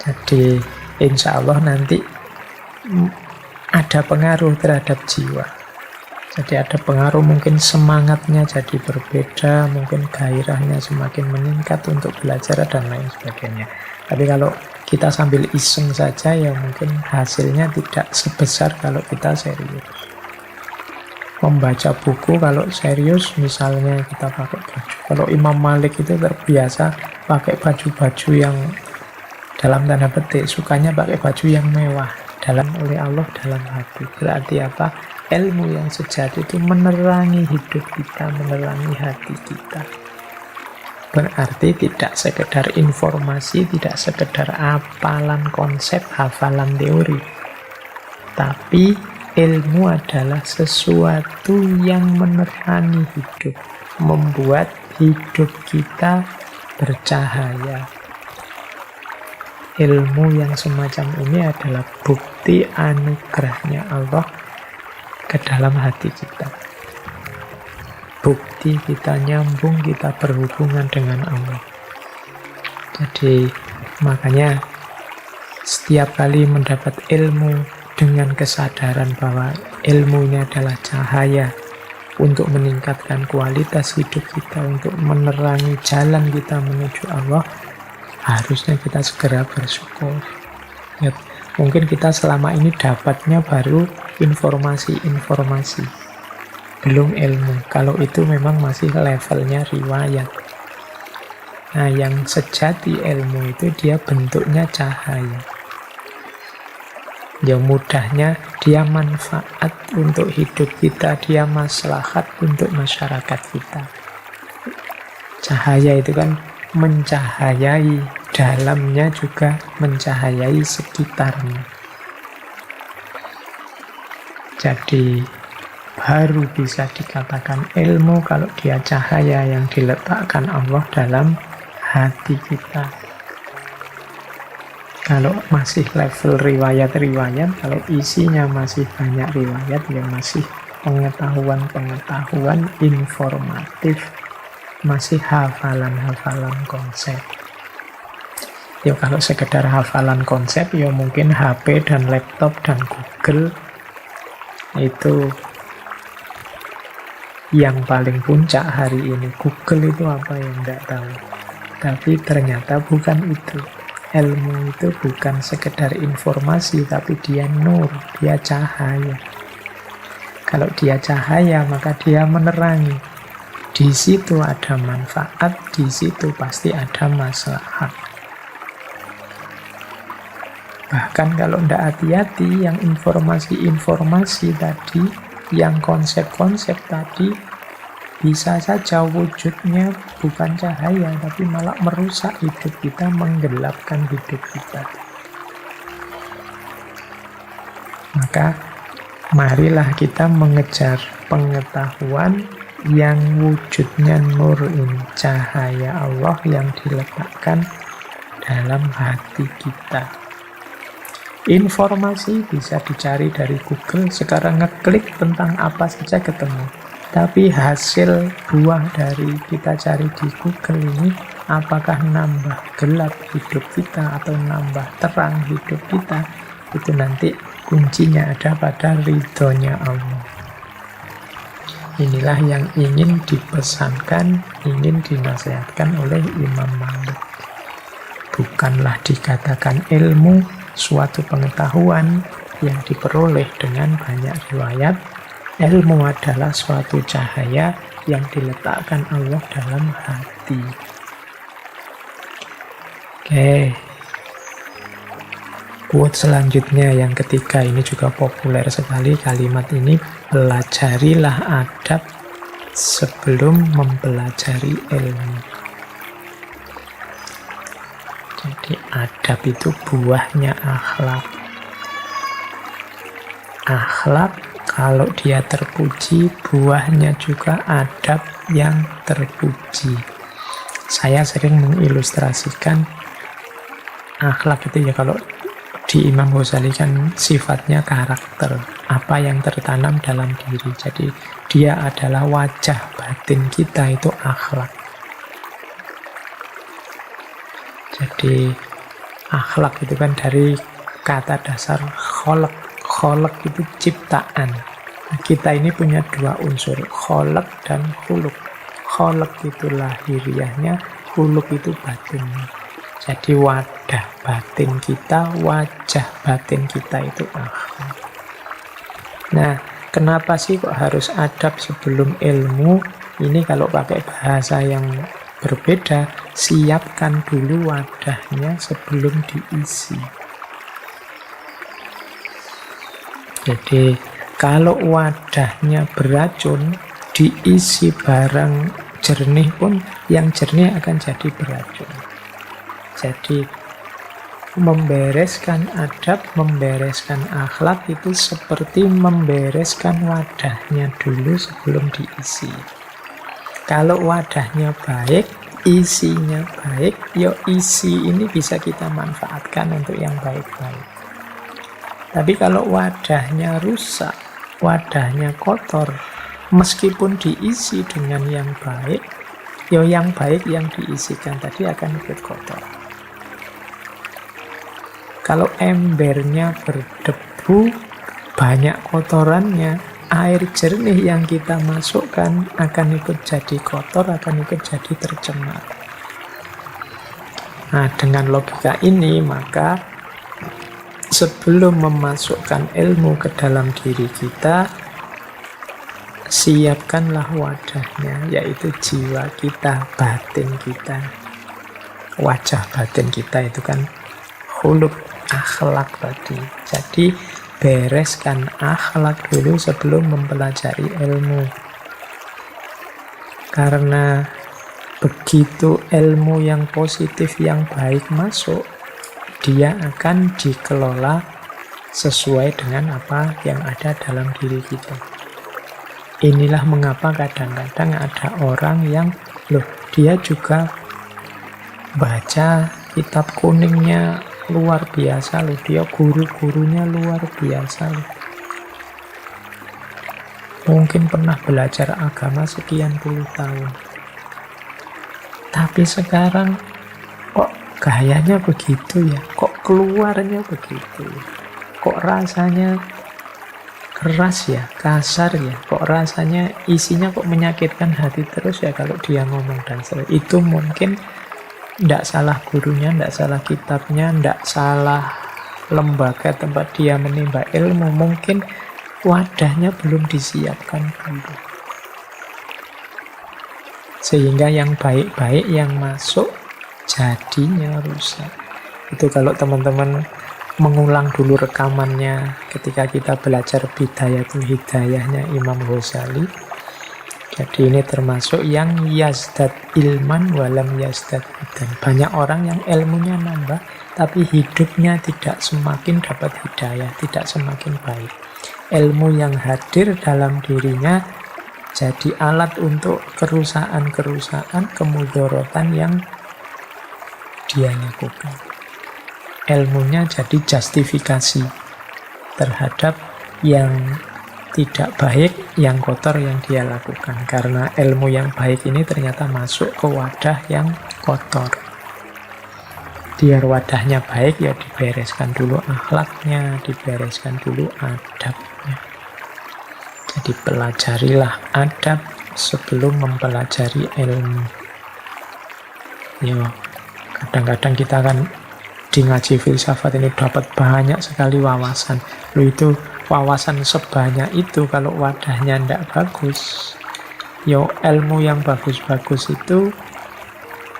Jadi insya Allah nanti ada pengaruh terhadap jiwa. Jadi ada pengaruh, mungkin semangatnya jadi berbeda, mungkin gairahnya semakin meningkat untuk belajar dan lain sebagainya. Tapi kalau kita sambil iseng saja ya mungkin hasilnya tidak sebesar kalau kita serius. Membaca buku kalau serius misalnya kita pakai baju. Kalau Imam Malik itu terbiasa pakai baju-baju yang dalam tanda petik sukanya pakai baju yang mewah. Oleh Allah dalam hati. Berarti apa? Ilmu yang sejati itu menerangi hidup kita, menerangi hati kita. Berarti tidak sekedar informasi, tidak sekedar hafalan konsep, hafalan teori. Tapi ilmu adalah sesuatu yang menerangi hidup, membuat hidup kita bercahaya. Ilmu yang semacam ini adalah bukti anugerahnya Allah ke dalam hati kita. Bukti kita nyambung, kita berhubungan dengan Allah. Jadi makanya setiap kali mendapat ilmu dengan kesadaran bahwa ilmunya adalah cahaya untuk meningkatkan kualitas hidup kita, untuk menerangi jalan kita menuju Allah, harusnya kita segera bersyukur. Ya, mungkin kita selama ini dapatnya baru informasi-informasi, belum ilmu. Kalau itu memang masih levelnya riwayat. Nah, yang sejati ilmu itu dia bentuknya cahaya. Ya mudahnya dia manfaat untuk hidup kita, dia maslahat untuk masyarakat kita. Cahaya itu kan mencahayai, dalamnya juga mencahayai sekitarnya. Jadi baru bisa dikatakan ilmu kalau dia cahaya yang diletakkan Allah dalam hati kita. Kalau masih level riwayat-riwayat, kalau isinya masih banyak riwayat, ya masih pengetahuan-pengetahuan informatif, masih hafalan-hafalan konsep. Ya kalau sekedar hafalan konsep, ya mungkin HP dan laptop dan Google itu yang paling puncak hari ini. Google itu apa yang tidak tahu. Tapi ternyata bukan itu. Ilmu itu bukan sekedar informasi, tapi dia nur, dia cahaya. Kalau dia cahaya, maka dia menerangi. Di situ ada manfaat, di situ pasti ada maslahat. Bahkan kalau tidak hati-hati, yang informasi-informasi tadi, yang konsep-konsep tadi, bisa saja wujudnya bukan cahaya, tapi malah merusak hidup kita, menggelapkan hidup kita. Maka marilah kita mengejar pengetahuan yang wujudnya nur ini, cahaya Allah yang diletakkan dalam hati kita. Informasi bisa dicari dari Google, sekarang ngeklik tentang apa saja ketemu. Tapi hasil buah dari kita cari di Google ini, apakah nambah gelap hidup kita atau nambah terang hidup kita, itu nanti kuncinya ada pada ridhonya Allah. Inilah yang ingin dipesankan, ingin dinasihatkan oleh Imam Malik. Bukanlah dikatakan ilmu suatu pengetahuan yang diperoleh dengan banyak riwayat. Ilmu adalah suatu cahaya yang diletakkan Allah dalam hati. Oke. Quote selanjutnya yang ketiga, ini juga populer sekali kalimat ini. Pelajarilah adab sebelum mempelajari ilmu. Jadi adab itu buahnya akhlak. Akhlak kalau dia terpuji, buahnya juga adab yang terpuji. Saya sering mengilustrasikan akhlak itu ya, kalau di Imam Ghazali kan sifatnya karakter, apa yang tertanam dalam diri. Jadi dia adalah wajah batin kita, itu akhlak. Jadi akhlak itu kan dari kata dasar kholak. Kholak itu ciptaan. Kita ini punya dua unsur, kholak dan khuluk. Kholak itu lahiriahnya, khuluk itu batinnya. Jadi wadah batin kita, wajah batin kita itu akhlak. Nah, kenapa sih kok harus adab sebelum ilmu? Ini kalau pakai bahasa yang berbeda, siapkan dulu wadahnya sebelum diisi. Jadi kalau wadahnya beracun, diisi barang jernih pun, yang jernih akan jadi beracun. Jadi membereskan adab, membereskan akhlak itu seperti membereskan wadahnya dulu sebelum diisi. Kalau wadahnya baik, isinya baik, ya isi ini bisa kita manfaatkan untuk yang baik-baik. Tapi kalau wadahnya rusak, wadahnya kotor, meskipun diisi dengan yang baik, ya yang baik yang diisikan tadi akan ikut kotor. Kalau embernya berdebu, banyak kotorannya, air jernih yang kita masukkan akan ikut jadi kotor, akan ikut jadi tercemar. Nah, dengan logika ini, maka sebelum memasukkan ilmu ke dalam diri kita, siapkanlah wadahnya, yaitu jiwa kita, batin kita. Wajah batin kita itu kan khuluk, akhlak tadi. Jadi bereskan akhlak dulu sebelum mempelajari ilmu. Karena begitu ilmu yang positif, yang baik masuk, dia akan dikelola sesuai dengan apa yang ada dalam diri kita. Inilah mengapa kadang-kadang ada orang yang, loh, dia juga baca kitab kuningnya luar biasa loh, dia guru-gurunya luar biasa loh. Mungkin pernah belajar agama sekian puluh tahun. Tapi sekarang kok gayanya begitu ya? Kok keluarnya begitu ya? Kok rasanya keras ya, kasar ya, kok rasanya isinya kok menyakitkan hati terus ya kalau dia ngomong dan itu mungkin tidak salah gurunya, tidak salah kitabnya, tidak salah lembaga tempat dia menimba ilmu, mungkin wadahnya belum disiapkan dulu. Sehingga yang baik-baik yang masuk jadinya rusak. Itu kalau teman-teman mengulang dulu rekamannya ketika kita belajar Bidayatul Hidayahnya Imam Ghazali. Jadi ini termasuk yang yazdad ilman walam yazdad hudan. Banyak orang yang ilmunya nambah, tapi hidupnya tidak semakin dapat hidayah, tidak semakin baik. Ilmu yang hadir dalam dirinya jadi alat untuk kerusakan, kemudorotan yang dia lakukan. Ilmunya jadi justifikasi terhadap yang tidak baik, yang kotor yang dia lakukan. Karena ilmu yang baik ini ternyata masuk ke wadah yang kotor. Biar wadahnya baik, ya dibereskan dulu akhlaknya, dibereskan dulu adabnya. Jadi pelajarilah adab sebelum mempelajari ilmu. Yo, kadang-kadang kita kan di ngaji filsafat ini dapat banyak sekali wawasan. Lu itu wawasan sebanyak itu kalau wadahnya tidak bagus. Yo, ilmu yang bagus-bagus itu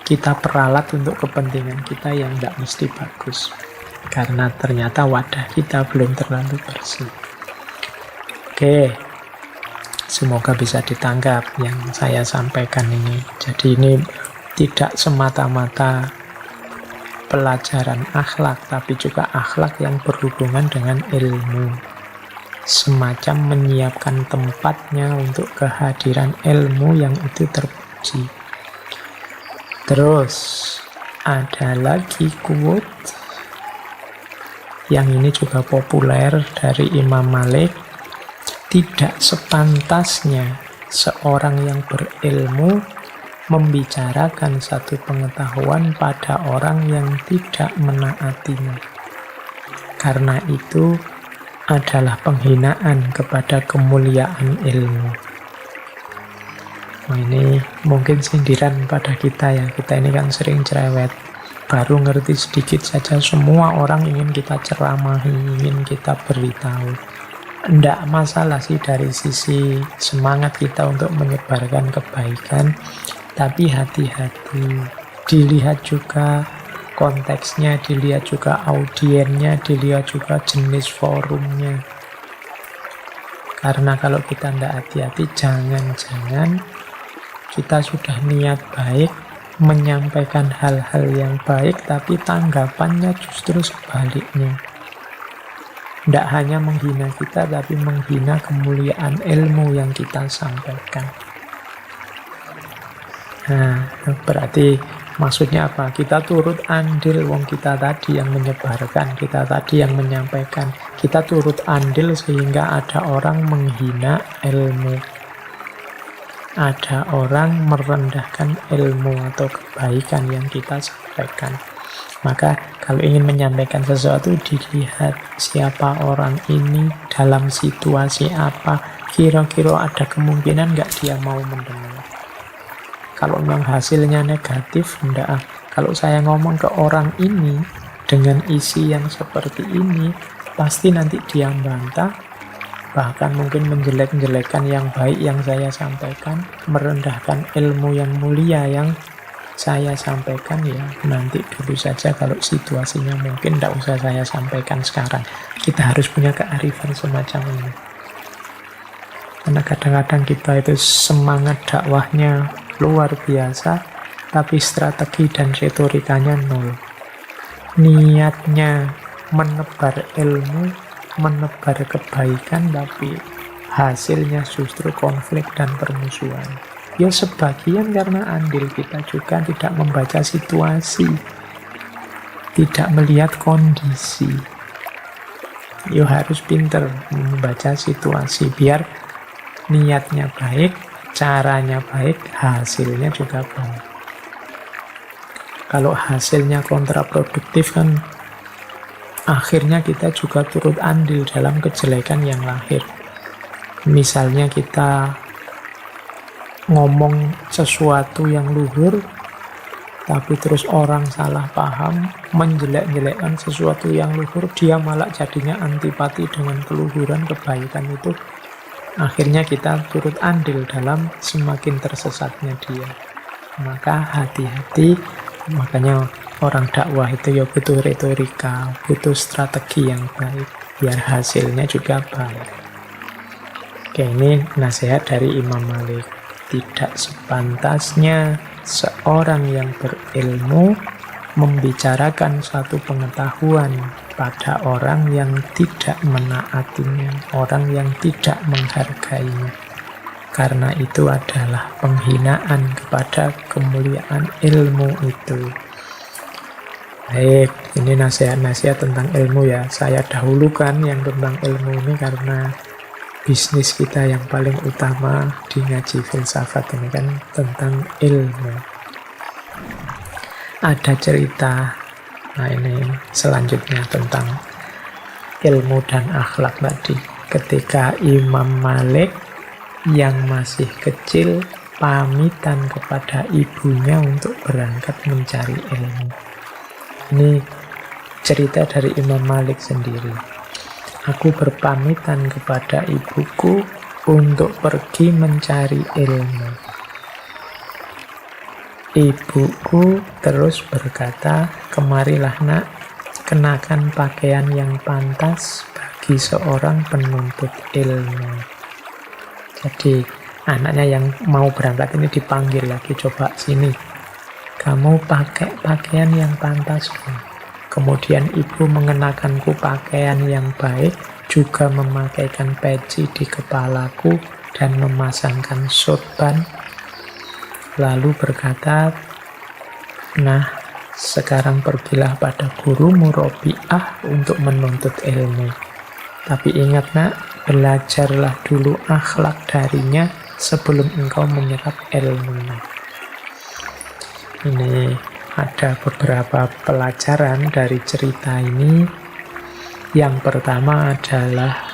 kita peralat untuk kepentingan kita yang tidak mesti bagus. Karena ternyata wadah kita belum terlalu bersih. Oke, semoga bisa ditangkap yang saya sampaikan ini. Jadi ini tidak semata-mata pelajaran akhlak, tapi juga akhlak yang berhubungan dengan ilmu. Semacam menyiapkan tempatnya untuk kehadiran ilmu yang itu terpuji. Terus, ada lagi quote yang ini juga populer dari Imam Malik. Tidak sepantasnya seorang yang berilmu membicarakan satu pengetahuan pada orang yang tidak menaatinya. Karena itu adalah penghinaan kepada kemuliaan ilmu. Nah, ini mungkin sindiran pada kita ya. Kita ini kan sering cerewet. Baru ngerti sedikit saja semua orang ingin kita ceramahi, ingin kita beritahu. Tidak masalah sih dari sisi semangat kita untuk menyebarkan kebaikan. Tapi hati-hati, dilihat juga konteksnya, dilihat juga audiennya, dilihat juga jenis forumnya. Karena kalau kita tidak hati-hati, jangan-jangan kita sudah niat baik, menyampaikan hal-hal yang baik, tapi tanggapannya justru sebaliknya. Tidak hanya menghina kita, tapi menghina kemuliaan ilmu yang kita sampaikan. Nah, berarti maksudnya apa? Kita turut andil, wong kita tadi yang menyebarkan, kita tadi yang menyampaikan. Kita turut andil sehingga ada orang menghina ilmu. Ada orang merendahkan ilmu atau kebaikan yang kita sampaikan. Maka kalau ingin menyampaikan sesuatu, dilihat siapa orang ini, dalam situasi apa, kira-kira ada kemungkinan nggak dia mau mendengar. Kalau memang hasilnya negatif, enggak. Kalau saya ngomong ke orang ini dengan isi yang seperti ini, pasti nanti dia membantah, bahkan mungkin menjelek-jelekan yang baik yang saya sampaikan, merendahkan ilmu yang mulia yang saya sampaikan. Ya nanti dulu saja, kalau situasinya mungkin tidak usah saya sampaikan sekarang. Kita harus punya kearifan semacam ini. Karena kadang-kadang kita itu semangat dakwahnya luar biasa, tapi strategi dan retorikanya nol. Niatnya menebar ilmu, menebar kebaikan, tapi hasilnya justru konflik dan permusuhan. Ya sebagian karena andil kita juga tidak membaca situasi, tidak melihat kondisi. Ya harus pinter membaca situasi biar niatnya baik, caranya baik, hasilnya juga baik. Kalau hasilnya kontraproduktif kan akhirnya kita juga turut andil dalam kejelekan yang lahir. Misalnya kita ngomong sesuatu yang luhur, tapi terus orang salah paham, menjelek-jelekkan sesuatu yang luhur, dia malah jadinya antipati dengan keluhuran kebaikan itu. Akhirnya kita turut andil dalam semakin tersesatnya dia. Maka hati-hati, makanya orang dakwah itu ya butuh retorika, butuh strategi yang baik, biar hasilnya juga baik. Oke, ini nasihat dari Imam Malik. Tidak sepantasnya seorang yang berilmu membicarakan suatu pengetahuan pada orang yang tidak menaatinya, orang yang tidak menghargainya. Karena itu adalah penghinaan kepada kemuliaan ilmu itu. Baik, ini nasihat-nasihat tentang ilmu ya. Saya dahulukan yang tentang ilmu ini karena bisnis kita yang paling utama di ngaji filsafat ini kan tentang ilmu. Ada cerita, nah ini selanjutnya tentang ilmu dan akhlak tadi. Ketika Imam Malik yang masih kecil pamitan kepada ibunya untuk berangkat mencari ilmu. Ini cerita dari Imam Malik sendiri. Aku berpamitan kepada ibuku untuk pergi mencari ilmu. Ibuku terus berkata, kemarilah nak, kenakan pakaian yang pantas bagi seorang penuntut ilmu. Jadi anaknya yang mau berangkat ini dipanggil lagi, coba sini, kamu pakai pakaian yang pantas. Kemudian ibu mengenakanku pakaian yang baik, juga memakaikan peci di kepalaku dan memasangkan sorban. Lalu berkata, nah sekarang pergilah pada gurumu Robi'ah untuk menuntut ilmu. Tapi ingat nak, belajarlah dulu akhlak darinya sebelum engkau menyerap ilmunya. Ini ada beberapa pelajaran dari cerita ini. Yang pertama adalah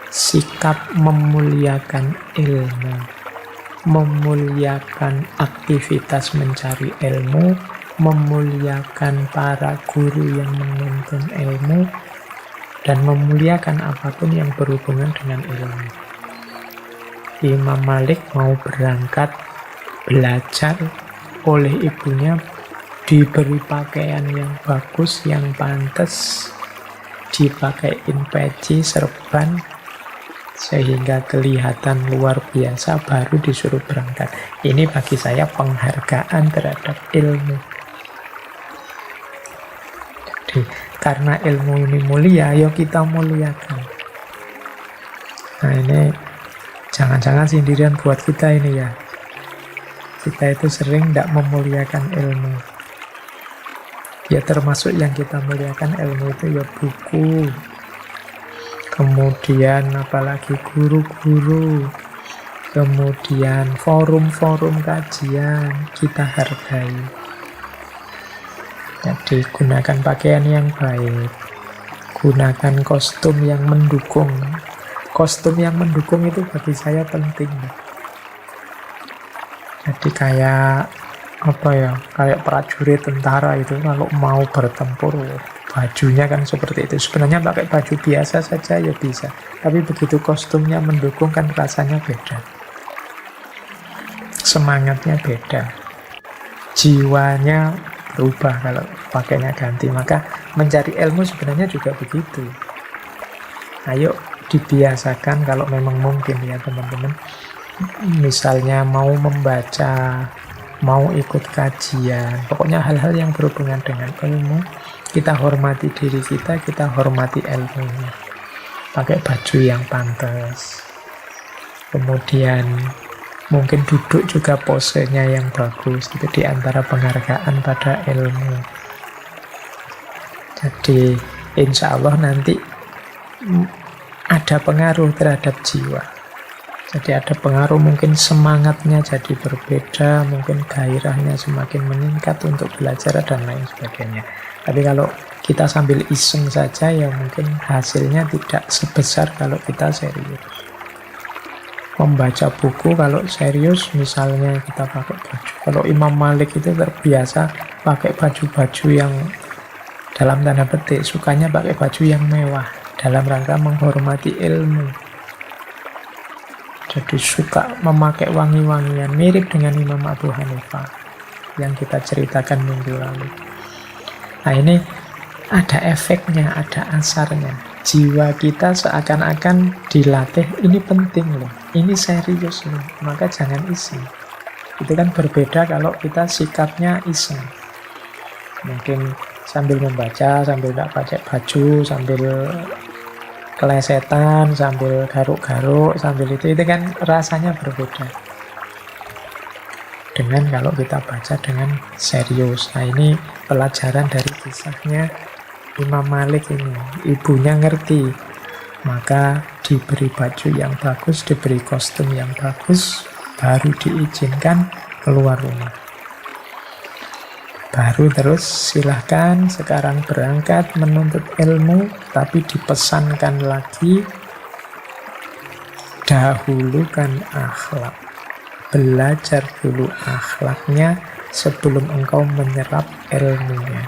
sikap memuliakan ilmu, memuliakan aktivitas mencari ilmu, memuliakan para guru yang menuntun ilmu, dan memuliakan apapun yang berhubungan dengan ilmu. Imam Malik mau berangkat belajar, oleh ibunya diberi pakaian yang bagus, yang pantas, dipakaiin peci, serban, sehingga kelihatan luar biasa, baru disuruh berangkat. Ini bagi saya penghargaan terhadap ilmu. Jadi, karena ilmu ini mulia, ayo kita muliakan. Nah ini, jangan-jangan sindiran buat kita ini ya. Kita itu sering tidak memuliakan ilmu. Ya termasuk yang kita muliakan ilmu itu ya buku, kemudian apalagi guru-guru, kemudian forum-forum kajian, kita hargai. Jadi gunakan pakaian yang baik, gunakan kostum yang mendukung. Kostum yang mendukung itu bagi saya penting. Jadi kayak kayak prajurit tentara itu kalau mau bertempur, bajunya kan seperti itu. Sebenarnya pakai baju biasa saja ya bisa, tapi begitu kostumnya mendukung kan rasanya beda, semangatnya beda, jiwanya berubah kalau pakainya ganti. Maka mencari ilmu sebenarnya juga begitu. Ayo dibiasakan kalau memang mungkin ya teman-teman. Misalnya mau membaca, mau ikut kajian, pokoknya hal-hal yang berhubungan dengan ilmu, kita hormati diri kita hormati ilmunya. Pakai baju yang pantas, Kemudian mungkin duduk juga posenya yang bagus. Itu di antara penghargaan pada ilmu. Jadi insya Allah nanti ada pengaruh terhadap jiwa. Jadi ada pengaruh, mungkin semangatnya jadi berbeda, mungkin gairahnya semakin meningkat untuk belajar dan lain sebagainya. Tapi kalau kita sambil iseng saja ya mungkin hasilnya tidak sebesar kalau kita serius. Membaca buku kalau serius misalnya kita pakai baju. Kalau Imam Malik itu terbiasa pakai baju-baju yang dalam tanda petik sukanya pakai baju yang mewah dalam rangka menghormati ilmu. Jadi suka memakai wangi-wangian, mirip dengan Imam Abu Hanifah yang kita ceritakan minggu lalu. Nah ini ada efeknya, ada asarnya. Jiwa kita seakan-akan dilatih, ini penting loh, ini serius loh, maka jangan iseng. Itu kan berbeda kalau kita sikapnya iseng. Mungkin sambil membaca, sambil tak pakai baju, sambil kelesetan, sambil garuk-garuk, sambil itu kan rasanya berbeda dengan kalau kita baca dengan serius. Nah ini pelajaran dari kisahnya Imam Malik ini. Ibunya ngerti, maka diberi baju yang bagus, diberi kostum yang bagus, baru diizinkan keluar rumah. Baru terus silahkan sekarang berangkat menuntut ilmu, tapi dipesankan lagi dahulukan akhlak. Belajar dulu akhlaknya sebelum engkau menyerap ilmunya.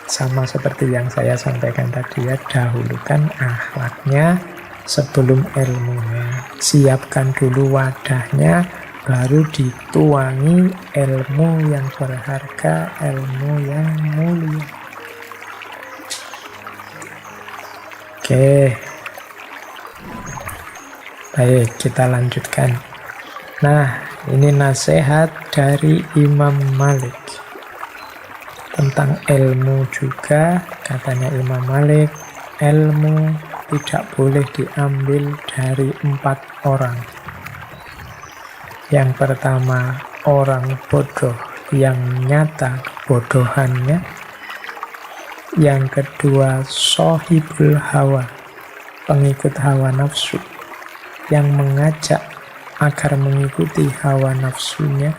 Sama seperti yang saya sampaikan tadi ya, dahulukan akhlaknya sebelum ilmunya. Siapkan dulu wadahnya, baru dituangi ilmu yang berharga, ilmu yang mulia. Oke. Baik, kita lanjutkan. Nah, ini nasihat dari Imam Malik. Tentang ilmu juga, katanya Imam Malik, ilmu tidak boleh diambil dari 4 orang. Yang pertama, orang bodoh yang nyata kebodohannya. Yang kedua, sohibul hawa, pengikut hawa nafsu, yang mengajak agar mengikuti hawa nafsunya.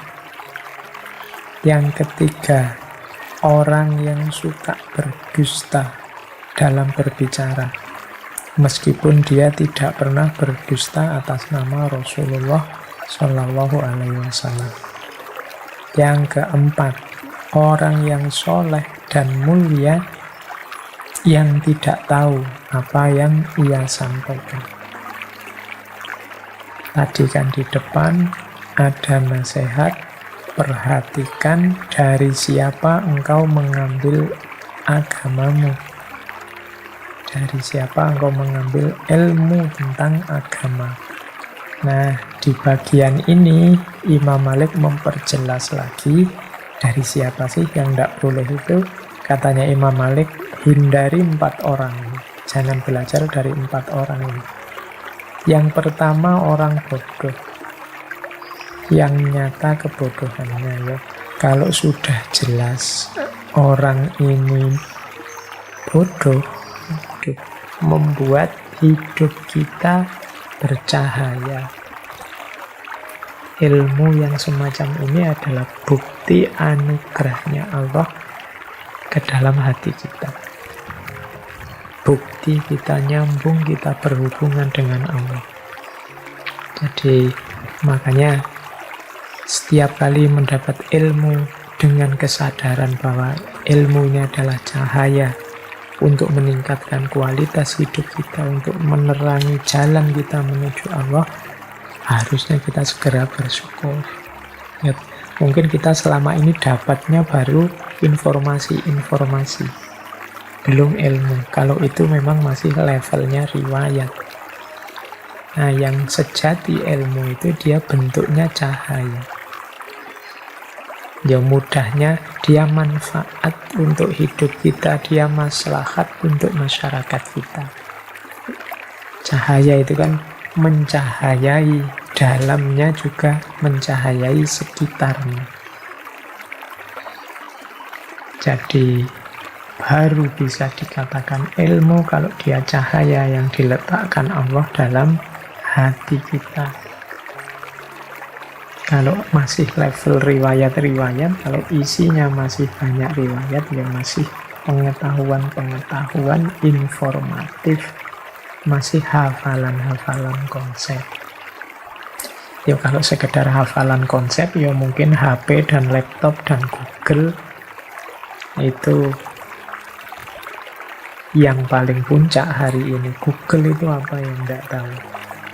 Yang ketiga, orang yang suka berdusta dalam berbicara, meskipun dia tidak pernah berdusta atas nama Rasulullah Shallallahu Alaihi Wasallam. Yang keempat, orang yang soleh dan mulia yang tidak tahu apa yang ia sampaikan. Tadi kan di depan ada nasihat, perhatikan dari siapa engkau mengambil agamamu. Dari siapa engkau mengambil ilmu tentang agama. Nah, di bagian ini Imam Malik memperjelas lagi dari siapa sih yang tidak boleh itu. Katanya Imam Malik, hindari 4 orang ini. Jangan belajar dari 4 orang ini. Yang pertama, orang bodoh yang nyata kebodohannya ya. Kalau sudah jelas orang ini bodoh, membuat hidup kita bercahaya. Ilmu yang semacam ini adalah bukti anugerahnya Allah ke dalam hati kita. Bukti kita nyambung, kita berhubungan dengan Allah. Jadi makanya setiap kali mendapat ilmu dengan kesadaran bahwa ilmunya adalah cahaya untuk meningkatkan kualitas hidup kita, untuk menerangi jalan kita menuju Allah, harusnya kita segera bersyukur. Ya, mungkin kita selama ini dapatnya baru informasi-informasi, belum ilmu. Kalau itu memang masih levelnya riwayat. Nah, yang sejati ilmu itu dia bentuknya cahaya. Ya mudahnya dia manfaat untuk hidup kita, dia maslahat untuk masyarakat kita. Cahaya itu kan mencahayai dalamnya juga mencahayai sekitarnya. Jadi baru bisa dikatakan ilmu kalau dia cahaya yang diletakkan Allah dalam hati kita. Kalau masih level riwayat-riwayat, kalau isinya masih banyak riwayat, ya masih pengetahuan-pengetahuan informatif, masih hafalan-hafalan konsep. Ya kalau sekedar hafalan konsep, ya mungkin HP dan laptop dan Google itu yang paling puncak hari ini. Google itu apa yang nggak tahu.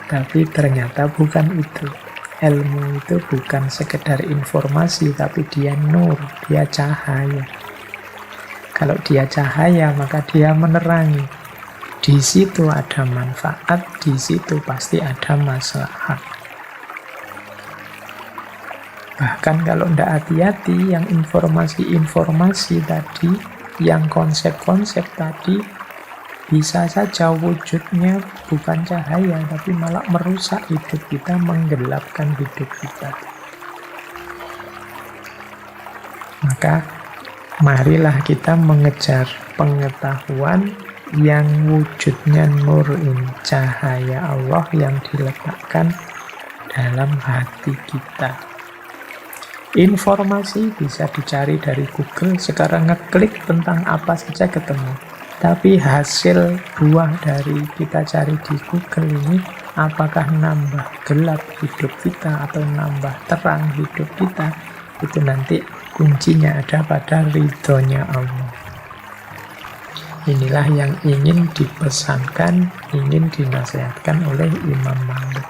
Tapi ternyata bukan itu. Ilmu itu bukan sekedar informasi, tapi dia nur, dia cahaya. Kalau dia cahaya, maka dia menerangi. Di situ ada manfaat, di situ pasti ada maslahat. Bahkan kalau tidak hati-hati, yang informasi-informasi tadi, yang konsep-konsep tadi, bisa saja wujudnya bukan cahaya, tapi malah merusak hidup kita, menggelapkan hidup kita. Maka marilah kita mengejar pengetahuan yang wujudnya nur ini, cahaya Allah yang diletakkan dalam hati kita. Informasi bisa dicari dari Google, sekarang ngeklik tentang apa saja ketemu. Tapi hasil buah dari kita cari di Google ini, apakah nambah gelap hidup kita atau nambah terang hidup kita, itu nanti kuncinya ada pada ridhonya Allah. Inilah yang ingin dipesankan, ingin dinasihatkan oleh Imam Malik.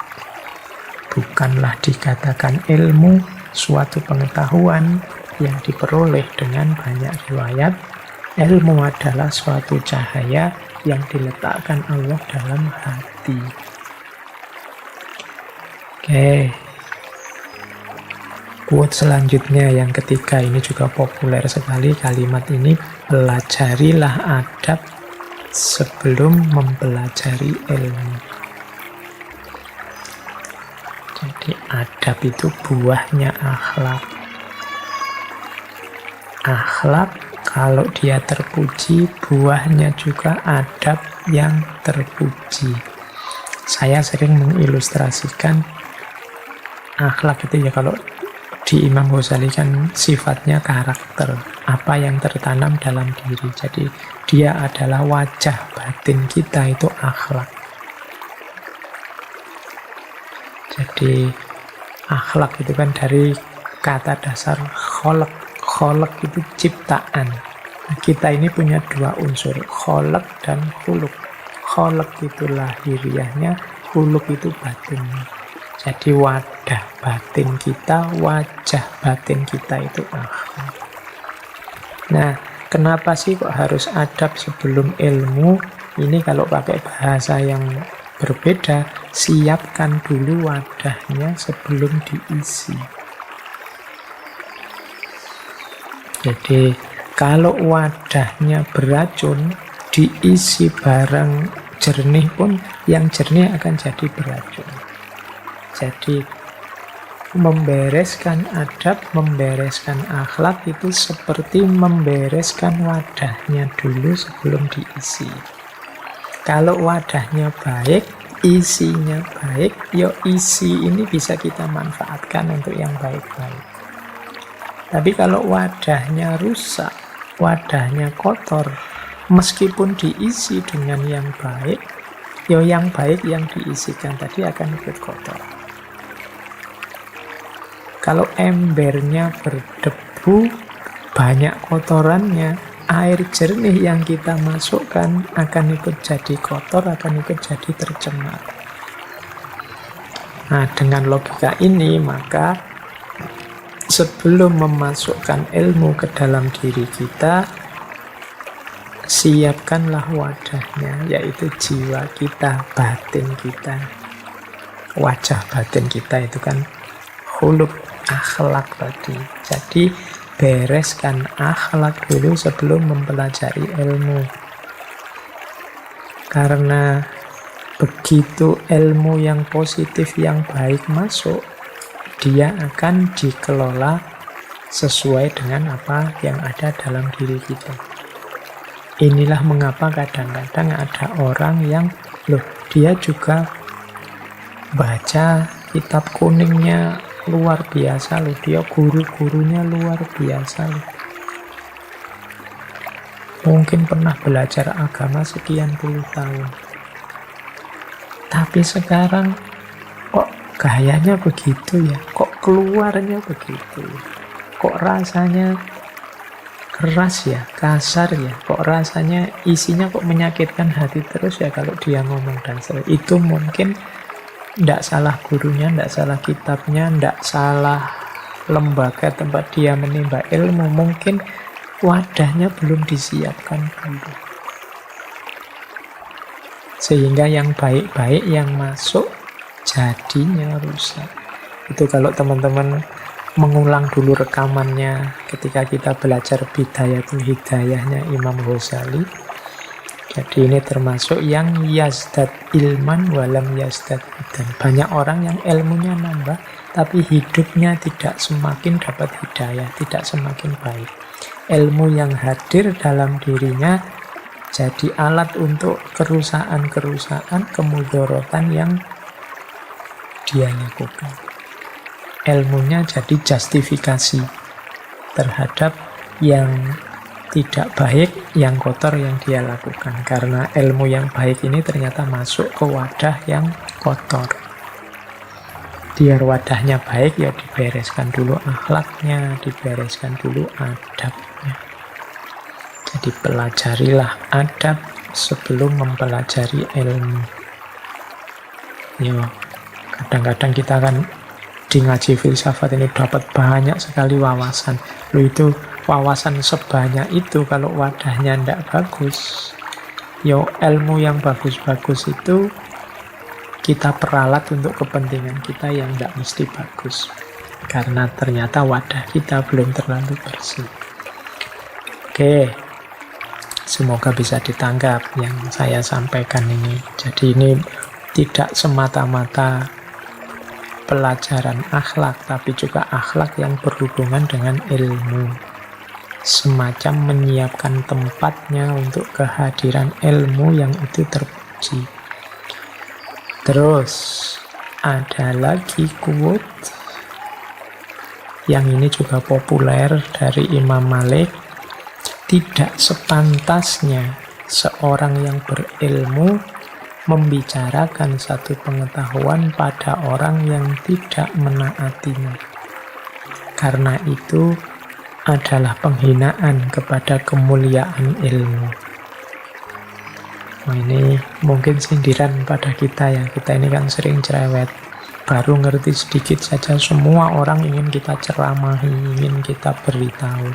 Bukanlah dikatakan ilmu suatu pengetahuan yang diperoleh dengan banyak riwayat. Ilmu adalah suatu cahaya yang diletakkan Allah dalam hati. Oke. Quote selanjutnya yang ketiga, ini juga populer sekali kalimat ini. Pelajarilah adab sebelum mempelajari ilmu. Jadi adab itu buahnya akhlak. Akhlak kalau dia terpuji, buahnya juga adab yang terpuji. Saya sering mengilustrasikan akhlak itu ya, kalau di Imam Ghazali kan sifatnya karakter, apa yang tertanam dalam diri. Jadi dia adalah wajah batin kita, itu akhlak. Jadi akhlak itu kan dari kata dasar kholak. Kholak itu ciptaan. Nah, kita ini punya dua unsur, kholak dan khuluk. Kholak itu lahiriahnya, khuluk itu batinnya. Jadi wadah batin kita, wajah batin kita itu akhlak. Nah, kenapa sih kok harus adab sebelum ilmu? Ini kalau pakai bahasa yang berbeda, siapkan dulu wadahnya sebelum diisi. Jadi kalau wadahnya beracun, diisi barang jernih pun, yang jernih akan jadi beracun. Jadi membereskan adab, membereskan akhlak itu seperti membereskan wadahnya dulu sebelum diisi. Kalau wadahnya baik, isinya baik, ya isi ini bisa kita manfaatkan untuk yang baik-baik. Tapi kalau wadahnya rusak, wadahnya kotor, meskipun diisi dengan yang baik, ya yang baik yang diisikan tadi akan ikut kotor. Kalau embernya berdebu, banyak kotorannya, air jernih yang kita masukkan akan ikut jadi kotor, akan ikut jadi tercemar. Nah, dengan logika ini, maka sebelum memasukkan ilmu ke dalam diri kita, siapkanlah wadahnya, yaitu jiwa kita, batin kita. Wajah batin kita itu kan khuluk, akhlak tadi. Jadi bereskan akhlak dulu sebelum mempelajari ilmu. Karena begitu ilmu yang positif, yang baik masuk, dia akan dikelola sesuai dengan apa yang ada dalam diri kita. Inilah mengapa kadang-kadang ada orang yang, dia juga baca kitab kuningnya luar biasa loh, dia guru-gurunya luar biasa loh. Mungkin pernah belajar agama sekian puluh tahun. Tapi sekarang kok gayanya begitu ya? Kok keluarnya begitu ya? Kok rasanya keras ya? Kasar ya? Kok rasanya isinya kok menyakitkan hati terus ya kalau dia ngomong dan sebagainya. Itu mungkin tidak salah gurunya, tidak salah kitabnya, tidak salah lembaga tempat dia menimba ilmu. Mungkin wadahnya belum disiapkan dulu. Sehingga yang baik-baik yang masuk jadinya rusak. Itu kalau teman-teman mengulang dulu rekamannya ketika kita belajar Bidayatul Hidayahnya Imam Ghazali. Jadi ini termasuk yang yazdad ilman walam yazdad hudan. Banyak orang yang ilmunya nambah, tapi hidupnya tidak semakin dapat hidayah, tidak semakin baik. Ilmu yang hadir dalam dirinya jadi alat untuk kerusakan-kerusakan, kemudorotan yang dia lakukan. Ilmunya jadi justifikasi terhadap yang tidak baik, yang kotor yang dia lakukan. Karena ilmu yang baik ini ternyata masuk ke wadah yang kotor. Biar wadahnya baik, ya dibereskan dulu akhlaknya, dibereskan dulu adabnya. Jadi pelajarilah adab sebelum mempelajari ilmu. Kadang-kadang kita kan di ngaji filsafat ini dapat banyak sekali wawasan. Itu wawasan sebanyak itu kalau wadahnya tidak bagus, ilmu yang bagus-bagus itu kita peralat untuk kepentingan kita yang tidak mesti bagus. Karena ternyata wadah kita belum terlalu bersih. Oke, semoga bisa ditangkap yang saya sampaikan ini. Jadi ini tidak semata-mata pelajaran akhlak, tapi juga akhlak yang berhubungan dengan ilmu. Semacam menyiapkan tempatnya untuk kehadiran ilmu yang itu terpuji. Terus ada lagi quote yang ini juga populer dari Imam Malik. Tidak sepantasnya seorang yang berilmu membicarakan satu pengetahuan pada orang yang tidak menaatinya. Karena itu adalah penghinaan kepada kemuliaan ilmu. Ini mungkin sindiran pada kita ya. Kita ini kan sering cerewet. Baru ngerti sedikit saja semua orang ingin kita ceramahi, ingin kita beritahu.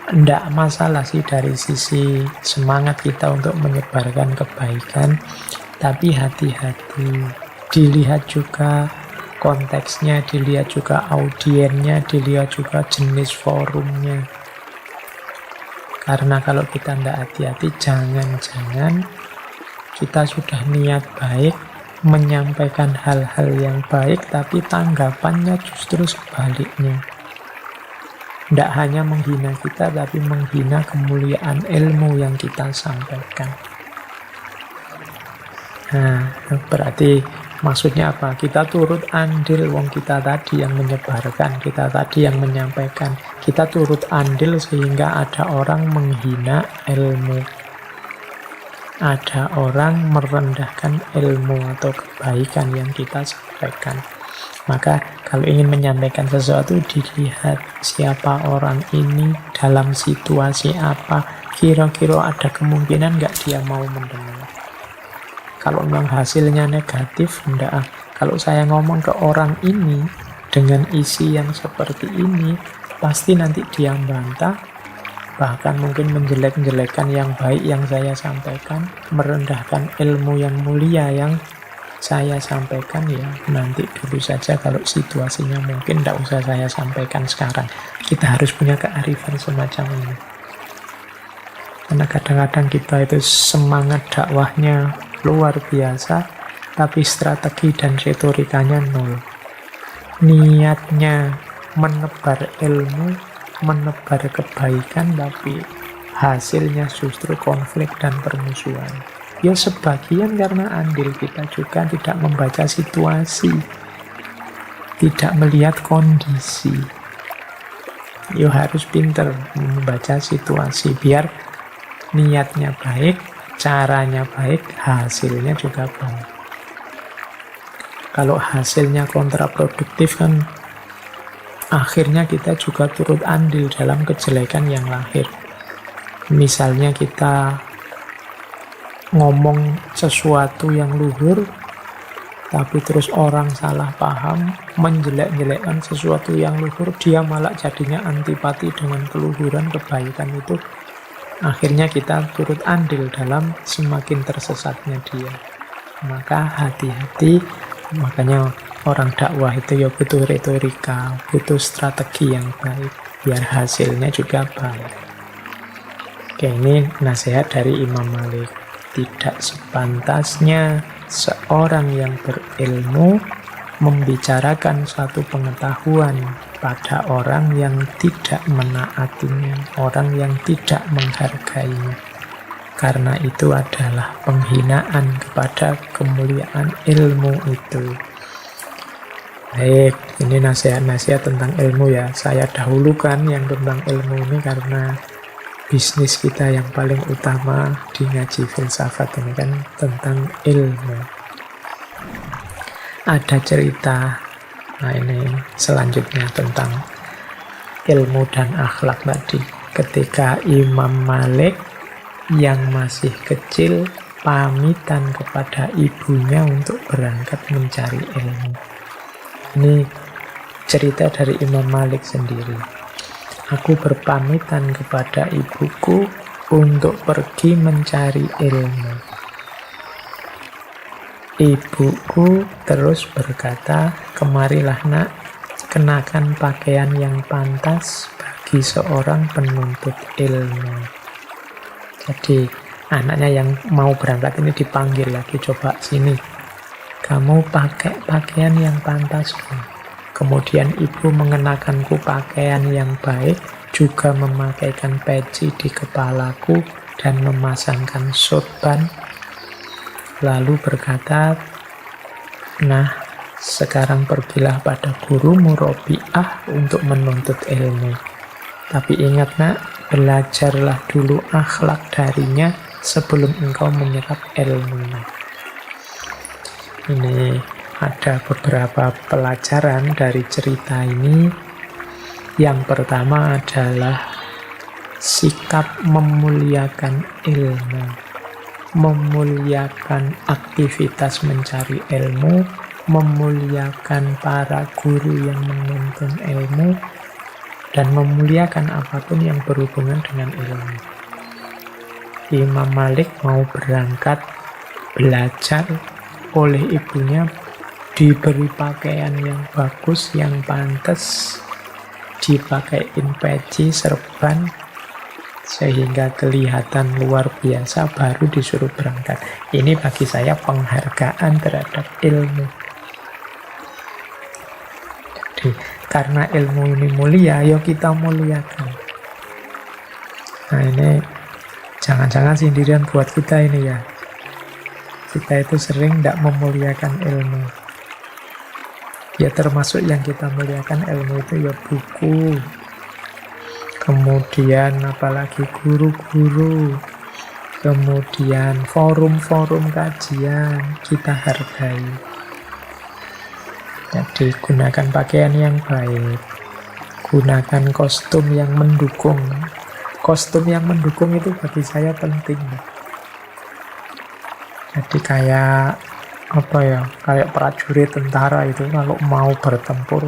Tidak masalah sih dari sisi semangat kita untuk menyebarkan kebaikan. Tapi hati-hati. Dilihat juga konteksnya, dilihat juga audiennya, dilihat juga jenis forumnya. Karena kalau kita tidak hati-hati, jangan-jangan kita sudah niat baik, menyampaikan hal-hal yang baik, tapi tanggapannya justru sebaliknya. Tidak hanya menghina kita, tapi menghina kemuliaan ilmu yang kita sampaikan. Nah, berarti maksudnya apa? Kita turut andil, wong kita tadi yang menyebarkan, kita tadi yang menyampaikan. Kita turut andil sehingga ada orang menghina ilmu. Ada orang merendahkan ilmu atau kebaikan yang kita sampaikan. Maka kalau ingin menyampaikan sesuatu, dilihat siapa orang ini, dalam situasi apa, kira-kira ada kemungkinan nggak dia mau mendengar. Kalau memang hasilnya negatif, enggak. Kalau saya ngomong ke orang ini dengan isi yang seperti ini, pasti nanti dia bantah, bahkan mungkin menjelek-jelekan yang baik yang saya sampaikan, merendahkan ilmu yang mulia yang saya sampaikan. Ya nanti dulu saja, kalau situasinya mungkin tidak usah saya sampaikan sekarang. Kita harus punya kearifan semacam ini. Karena kadang-kadang kita itu semangat dakwahnya luar biasa, tapi strategi dan retorikanya nol. Niatnya menebar ilmu, menebar kebaikan, tapi hasilnya justru konflik dan permusuhan. Ya sebagian karena andil kita juga tidak membaca situasi, tidak melihat kondisi. Ya harus pinter membaca situasi biar niatnya baik, caranya baik, hasilnya juga baik. Kalau hasilnya kontraproduktif kan akhirnya kita juga turut andil dalam kejelekan yang lahir. Misalnya kita ngomong sesuatu yang luhur, tapi terus orang salah paham, menjelek-jelekkan sesuatu yang luhur, dia malah jadinya antipati dengan keluhuran kebaikan itu. Akhirnya kita turut andil dalam semakin tersesatnya dia. Maka hati-hati, makanya orang dakwah itu ya butuh retorika, butuh strategi yang baik, biar hasilnya juga baik. Oke, ini nasihat dari Imam Malik. Tidak sepantasnya seorang yang berilmu membicarakan suatu pengetahuan pada orang yang tidak menaatinya, orang yang tidak menghargainya. Karena itu adalah penghinaan kepada kemuliaan ilmu itu. Baik, ini nasihat-nasihat tentang ilmu ya. Saya dahulukan yang tentang ilmu ini karena bisnis kita yang paling utama di ngaji filsafat ini kan tentang ilmu. Ada cerita, nah ini selanjutnya tentang ilmu dan akhlak tadi. Ketika Imam Malik yang masih kecil pamitan kepada ibunya untuk berangkat mencari ilmu. Ini cerita dari Imam Malik sendiri. Aku berpamitan kepada ibuku untuk pergi mencari ilmu. Ibuku terus berkata, kemarilah nak, kenakan pakaian yang pantas bagi seorang penuntut ilmu. Jadi anaknya yang mau berangkat ini dipanggil lagi, coba sini, kamu pakai pakaian yang pantas. Kemudian ibu mengenakanku pakaian yang baik, juga memakaikan peci di kepalaku dan memasangkan sorban. Lalu berkata, nah sekarang pergilah pada gurumu Robi'ah untuk menuntut ilmu. Tapi ingat nak, belajarlah dulu akhlak darinya sebelum engkau menyerap ilmunya. Ini ada beberapa pelajaran dari cerita ini. Yang pertama adalah sikap memuliakan ilmu, memuliakan aktivitas mencari ilmu, memuliakan para guru yang menuntun ilmu, dan memuliakan apapun yang berhubungan dengan ilmu. Imam Malik mau berangkat belajar, oleh ibunya diberi pakaian yang bagus, yang pantas, dipakaiin peci, serban, sehingga kelihatan luar biasa, baru disuruh berangkat. Ini bagi saya penghargaan terhadap ilmu. Jadi, karena ilmu ini mulia, ayo kita muliakan. Nah ini, jangan-jangan sindiran buat kita ini ya. Kita itu sering tidak memuliakan ilmu. Ya termasuk yang kita muliakan ilmu itu ya buku, kemudian apalagi guru-guru, kemudian forum-forum kajian kita hargai. Jadi gunakan pakaian yang baik, gunakan kostum yang mendukung. Kostum yang mendukung itu bagi saya penting. Jadi kayak kayak prajurit tentara itu kalau mau bertempur,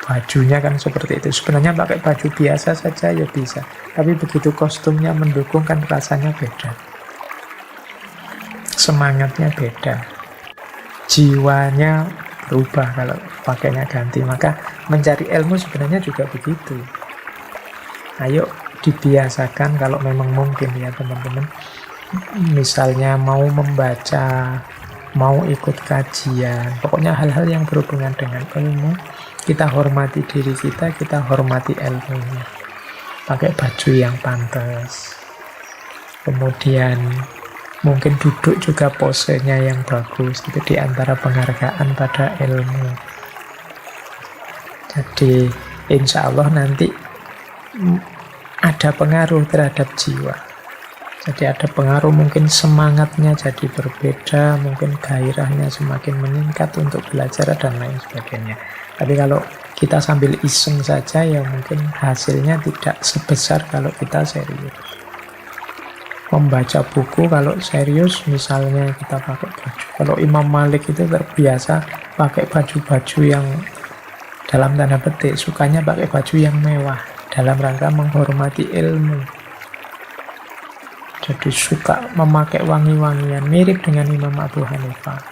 bajunya kan seperti itu. Sebenarnya pakai baju biasa saja ya bisa, tapi begitu kostumnya mendukung kan rasanya beda, semangatnya beda, jiwanya berubah kalau pakainya ganti. Maka mencari ilmu sebenarnya juga begitu. Ayo dibiasakan kalau memang mungkin ya teman-teman. Misalnya mau membaca mau ikut kajian, pokoknya hal-hal yang berhubungan dengan ilmu, kita hormati diri kita hormati ilmunya. Pakai baju yang pantas. Kemudian mungkin duduk juga posenya yang bagus. Itu di antara penghargaan pada ilmu. Jadi insya Allah nanti ada pengaruh terhadap jiwa. Jadi ada pengaruh, mungkin semangatnya jadi berbeda, mungkin gairahnya semakin meningkat untuk belajar dan lain sebagainya. Tapi kalau kita sambil iseng saja, ya mungkin hasilnya tidak sebesar kalau kita serius. Membaca buku kalau serius, misalnya kita pakai baju. Kalau Imam Malik itu terbiasa pakai baju-baju yang dalam tanda petik, sukanya pakai baju yang mewah dalam rangka menghormati ilmu. Jadi suka memakai wangi-wangian, mirip dengan Imam Abu Hanifah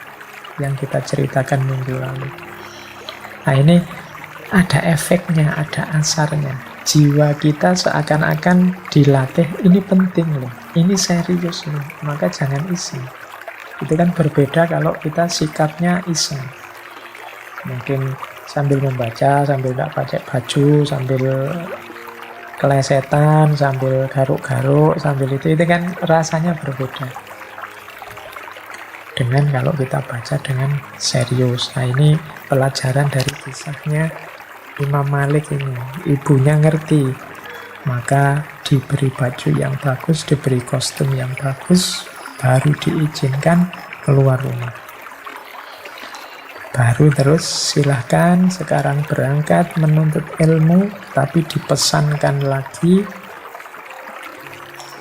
yang kita ceritakan minggu lalu. Nah ini ada efeknya, ada asarnya. Jiwa kita seakan-akan dilatih, ini penting loh, ini serius loh, maka jangan iseng. Itu kan berbeda kalau kita sikapnya iseng. Mungkin sambil membaca, sambil tak pakai baju, sambil kelesetan, sambil garuk-garuk, sambil itu kan rasanya berbeda dengan kalau kita baca dengan serius. Nah ini pelajaran dari kisahnya Imam Malik ini. Ibunya ngerti, maka diberi baju yang bagus, diberi kostum yang bagus, baru diizinkan keluar rumah. Baru terus silahkan sekarang berangkat menuntut ilmu, tapi dipesankan lagi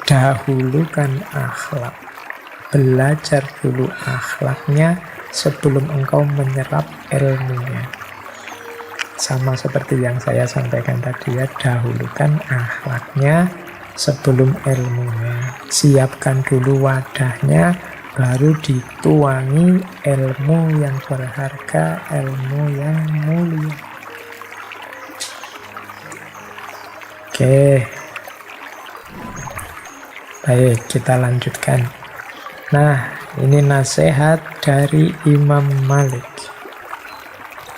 dahulukan akhlak. Belajar dulu akhlaknya sebelum engkau menyerap ilmunya. Sama seperti yang saya sampaikan tadi ya, dahulukan akhlaknya sebelum ilmunya. Siapkan dulu wadahnya, baru dituangi ilmu yang berharga, ilmu yang mulia. Oke. Baik, kita lanjutkan. Nah, ini nasihat dari Imam Malik.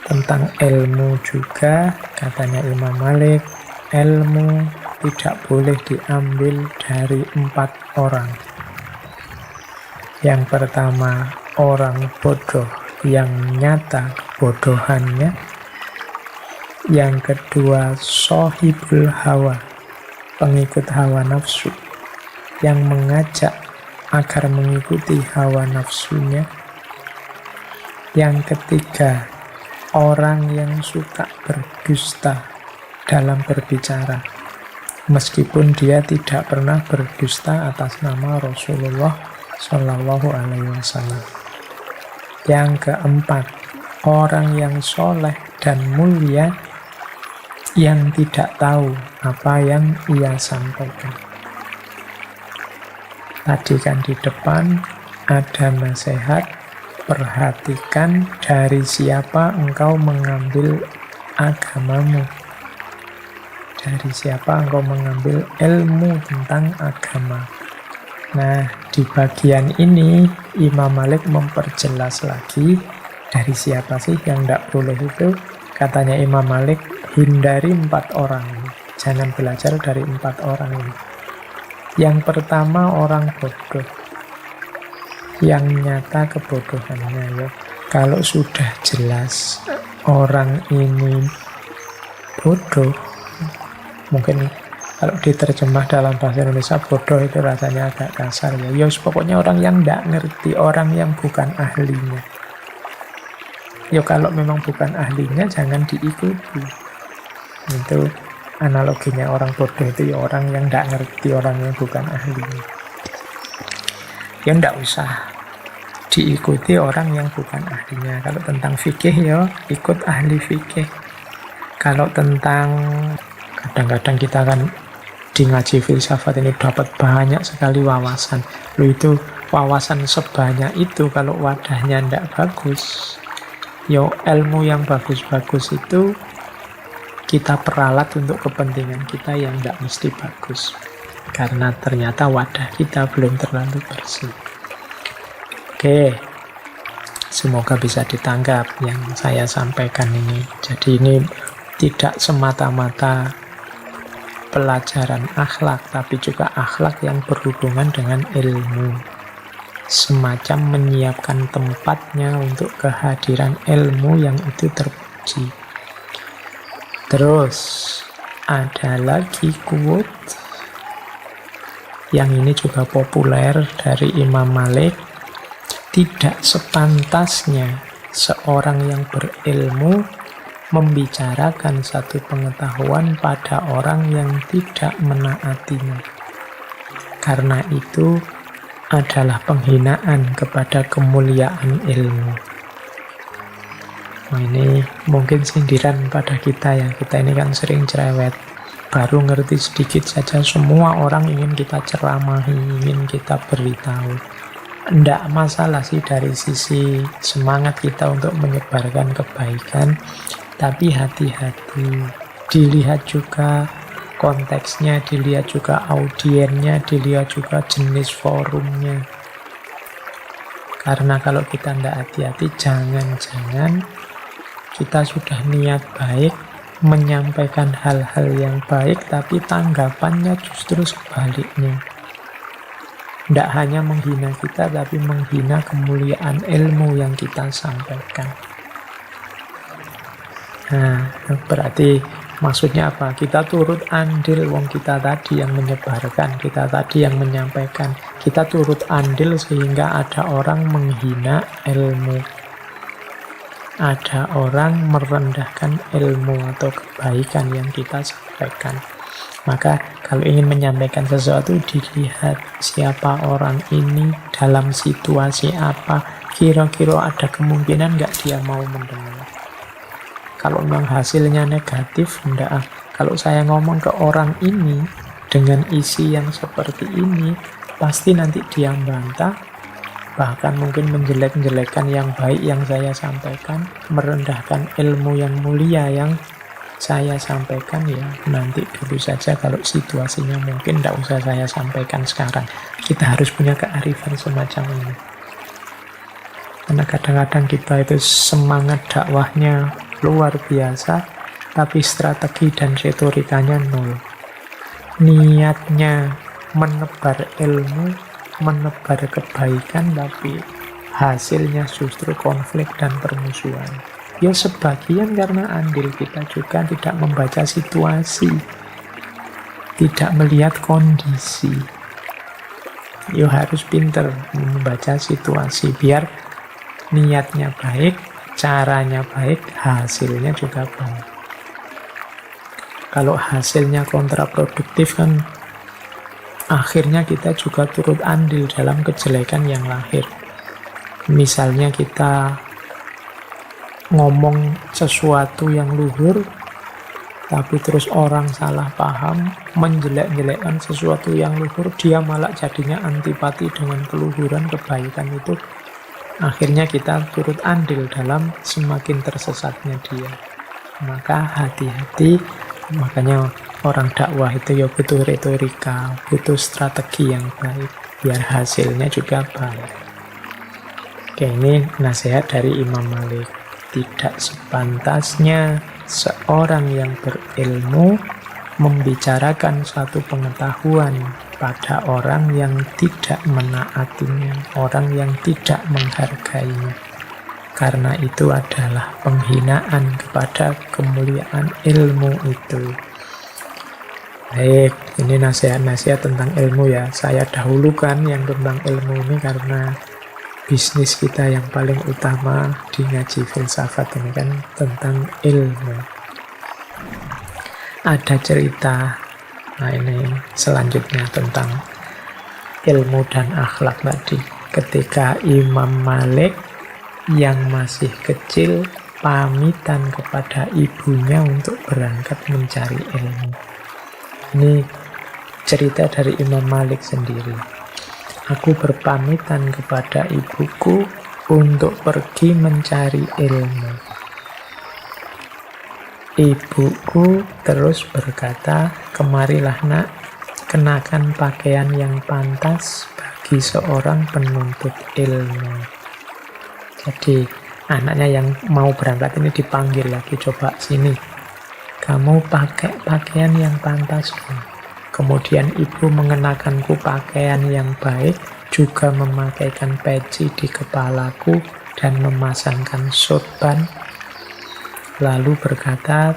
Tentang ilmu juga, katanya Imam Malik, ilmu tidak boleh diambil dari 4 orang. Yang pertama, orang bodoh yang nyata kebodohannya. Yang kedua, sohibul hawa, pengikut hawa nafsu, yang mengajak agar mengikuti hawa nafsunya. Yang ketiga, orang yang suka berdusta dalam berbicara, meskipun dia tidak pernah berdusta atas nama Rasulullah Shallallahu Alaihi Wasallam. Yang keempat, orang yang soleh dan mulia yang tidak tahu apa yang ia sampaikan. Tadi kan di depan ada nasihat, perhatikan dari siapa engkau mengambil agamamu. Dari siapa engkau mengambil ilmu tentang agama. Nah, di bagian ini Imam Malik memperjelas lagi dari siapa sih yang tidak boleh itu. Katanya Imam Malik, hindari 4 orang ini. Jangan belajar dari 4 orang ini. Yang pertama, orang bodoh yang nyata kebodohannya ya. Kalau sudah jelas orang ini bodoh, mungkin kalau diterjemah dalam bahasa Indonesia bodoh itu rasanya agak kasar ya. Pokoknya orang yang tidak ngerti, orang yang bukan ahlinya. Kalau memang bukan ahlinya jangan diikuti. Itu analoginya orang bodoh itu orang yang tidak ngerti, orang yang bukan ahlinya. Tidak usah diikuti orang yang bukan ahlinya. Kalau tentang fikih ikut ahli fikih. Kalau tentang, kadang-kadang kita kan di ngaji filsafat ini dapat banyak sekali wawasan. Itu wawasan sebanyak itu kalau wadahnya tidak bagus, ilmu yang bagus-bagus itu kita peralat untuk kepentingan kita yang tidak mesti bagus. Karena ternyata wadah kita belum terlalu bersih. Oke, Semoga bisa ditangkap yang saya sampaikan ini. Jadi ini tidak semata-mata pelajaran akhlak, tapi juga akhlak yang berhubungan dengan ilmu. Semacam menyiapkan tempatnya untuk kehadiran ilmu yang itu terpuji. Terus ada lagi quote yang ini juga populer dari Imam Malik. Tidak sepantasnya seorang yang berilmu membicarakan satu pengetahuan pada orang yang tidak menaatinya. Karena itu adalah penghinaan kepada kemuliaan ilmu. Nah, ini mungkin sindiran pada kita ya. Kita ini kan sering cerewet. Baru ngerti sedikit saja semua orang ingin kita ceramahi, ingin kita beritahu. Tidak masalah sih dari sisi semangat kita untuk menyebarkan kebaikan, tapi hati-hati. Dilihat juga konteksnya, dilihat juga audiennya, dilihat juga jenis forumnya. Karena kalau kita tidak hati-hati, jangan-jangan kita sudah niat baik, menyampaikan hal-hal yang baik, tapi tanggapannya justru sebaliknya. Tidak hanya menghina kita, tapi menghina kemuliaan ilmu yang kita sampaikan. Nah, berarti maksudnya apa? Kita turut andil, wong kita tadi yang menyebarkan, kita tadi yang menyampaikan. Kita turut andil sehingga ada orang menghina ilmu. Ada orang merendahkan ilmu atau kebaikan yang kita sampaikan. Maka kalau ingin menyampaikan sesuatu, dilihat siapa orang ini, dalam situasi apa, kira-kira ada kemungkinan nggak dia mau mendengar. Kalau memang hasilnya negatif, enggak. Kalau saya ngomong ke orang ini dengan isi yang seperti ini, pasti nanti dia bantah, bahkan mungkin menjelek-jelekan yang baik yang saya sampaikan, merendahkan ilmu yang mulia yang saya sampaikan. Ya nanti dulu saja, kalau situasinya mungkin tidak usah saya sampaikan sekarang. Kita harus punya kearifan semacam ini. Karena kadang-kadang kita itu semangat dakwahnya luar biasa, tapi strategi dan retorikanya nol. Niatnya menebar ilmu, menebar kebaikan, tapi hasilnya justru konflik dan permusuhan. Ya sebagian karena andil kita juga tidak membaca situasi, tidak melihat kondisi. Ya harus pinter membaca situasi biar niatnya baik, caranya baik, hasilnya juga baik. Kalau hasilnya kontraproduktif kan akhirnya kita juga turut andil dalam kejelekan yang lahir. Misalnya kita ngomong sesuatu yang luhur, tapi terus orang salah paham, menjelek-jelekkan sesuatu yang luhur, dia malah jadinya antipati dengan keluhuran kebaikan itu. Akhirnya kita turut andil dalam semakin tersesatnya dia. Maka hati-hati, makanya orang dakwah itu ya butuh retorika, butuh strategi yang baik, biar hasilnya juga baik. Oke, ini nasihat dari Imam Malik. Tidak sepantasnya seorang yang berilmu membicarakan suatu pengetahuan pada orang yang tidak menaatinya, orang yang tidak menghargainya. Karena itu adalah penghinaan kepada kemuliaan ilmu itu. Baik, ini nasihat-nasihat tentang ilmu ya. Saya dahulukan yang tentang ilmu ini karena bisnis kita yang paling utama di ngaji filsafat ini kan tentang ilmu. Ada cerita, nah ini selanjutnya tentang ilmu dan akhlak tadi. Ketika Imam Malik yang masih kecil pamitan kepada ibunya untuk berangkat mencari ilmu. Ini cerita dari Imam Malik sendiri. Aku berpamitan kepada ibuku untuk pergi mencari ilmu. Ibuku terus berkata, kemarilah nak, kenakan pakaian yang pantas bagi seorang penuntut ilmu. Jadi anaknya yang mau berangkat ini dipanggil lagi, coba sini, kamu pakai pakaian yang pantas. Kemudian ibu mengenakanku pakaian yang baik, juga memakaikan peci di kepalaku dan memasangkan sorban. Lalu berkata,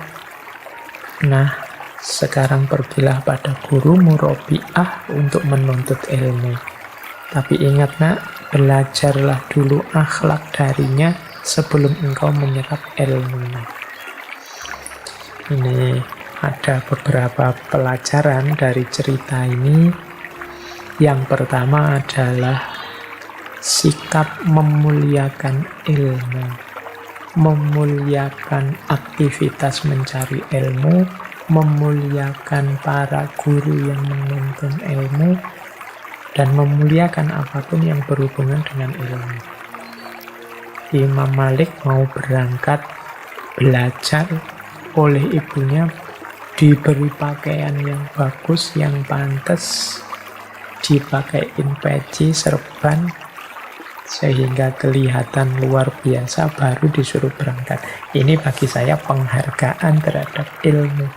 nah sekarang pergilah pada gurumu Robi'ah untuk menuntut ilmu. Tapi ingat nak, belajarlah dulu akhlak darinya sebelum engkau menyerap ilmunya. Ini ada beberapa pelajaran dari cerita ini. Yang pertama adalah sikap memuliakan ilmu, memuliakan aktivitas mencari ilmu, memuliakan para guru yang menuntun ilmu, dan memuliakan apapun yang berhubungan dengan ilmu. Imam Malik mau berangkat belajar, oleh ibunya diberi pakaian yang bagus, yang pantas, dipakaiin peci, serban, sehingga kelihatan luar biasa, baru disuruh berangkat. Ini bagi saya penghargaan terhadap ilmu.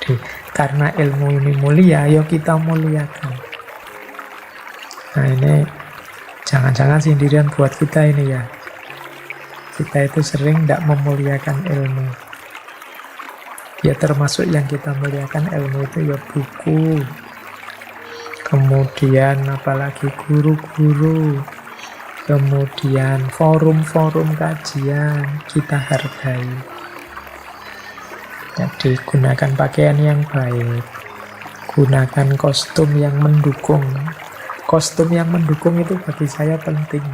Jadi karena ilmu ini mulia, ayo kita muliakan. Nah ini jangan-jangan sindiran buat kita ini ya. Kita itu sering tidak memuliakan ilmu. Ya termasuk yang kita muliakan ilmu itu ya buku. Kemudian apalagi guru-guru. Kemudian forum-forum kajian kita hargai. Jadi gunakan pakaian yang baik. Gunakan kostum yang mendukung. Kostum yang mendukung itu bagi saya penting.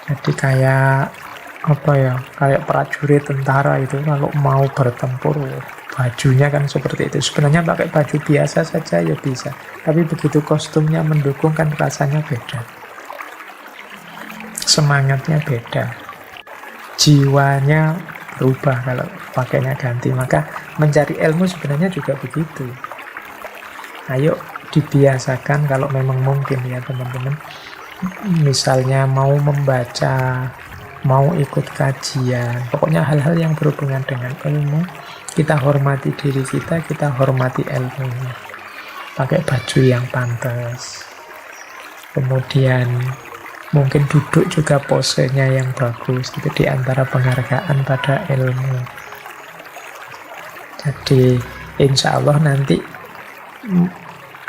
Jadi kayak kayak prajurit tentara itu kalau mau bertempur, bajunya kan seperti itu. Sebenarnya pakai baju biasa saja ya bisa, tapi begitu kostumnya mendukung kan rasanya beda, semangatnya beda, jiwanya berubah kalau pakainya ganti. Maka mencari ilmu sebenarnya juga begitu. Ayo dibiasakan kalau memang mungkin ya teman-teman. Misalnya mau membaca, mau ikut kajian, pokoknya hal-hal yang berhubungan dengan ilmu, kita hormati diri kita hormati ilmunya. Pakai baju yang pantas. Kemudian mungkin duduk juga posenya yang bagus. Itu diantara penghargaan pada ilmu. Jadi insya Allah nanti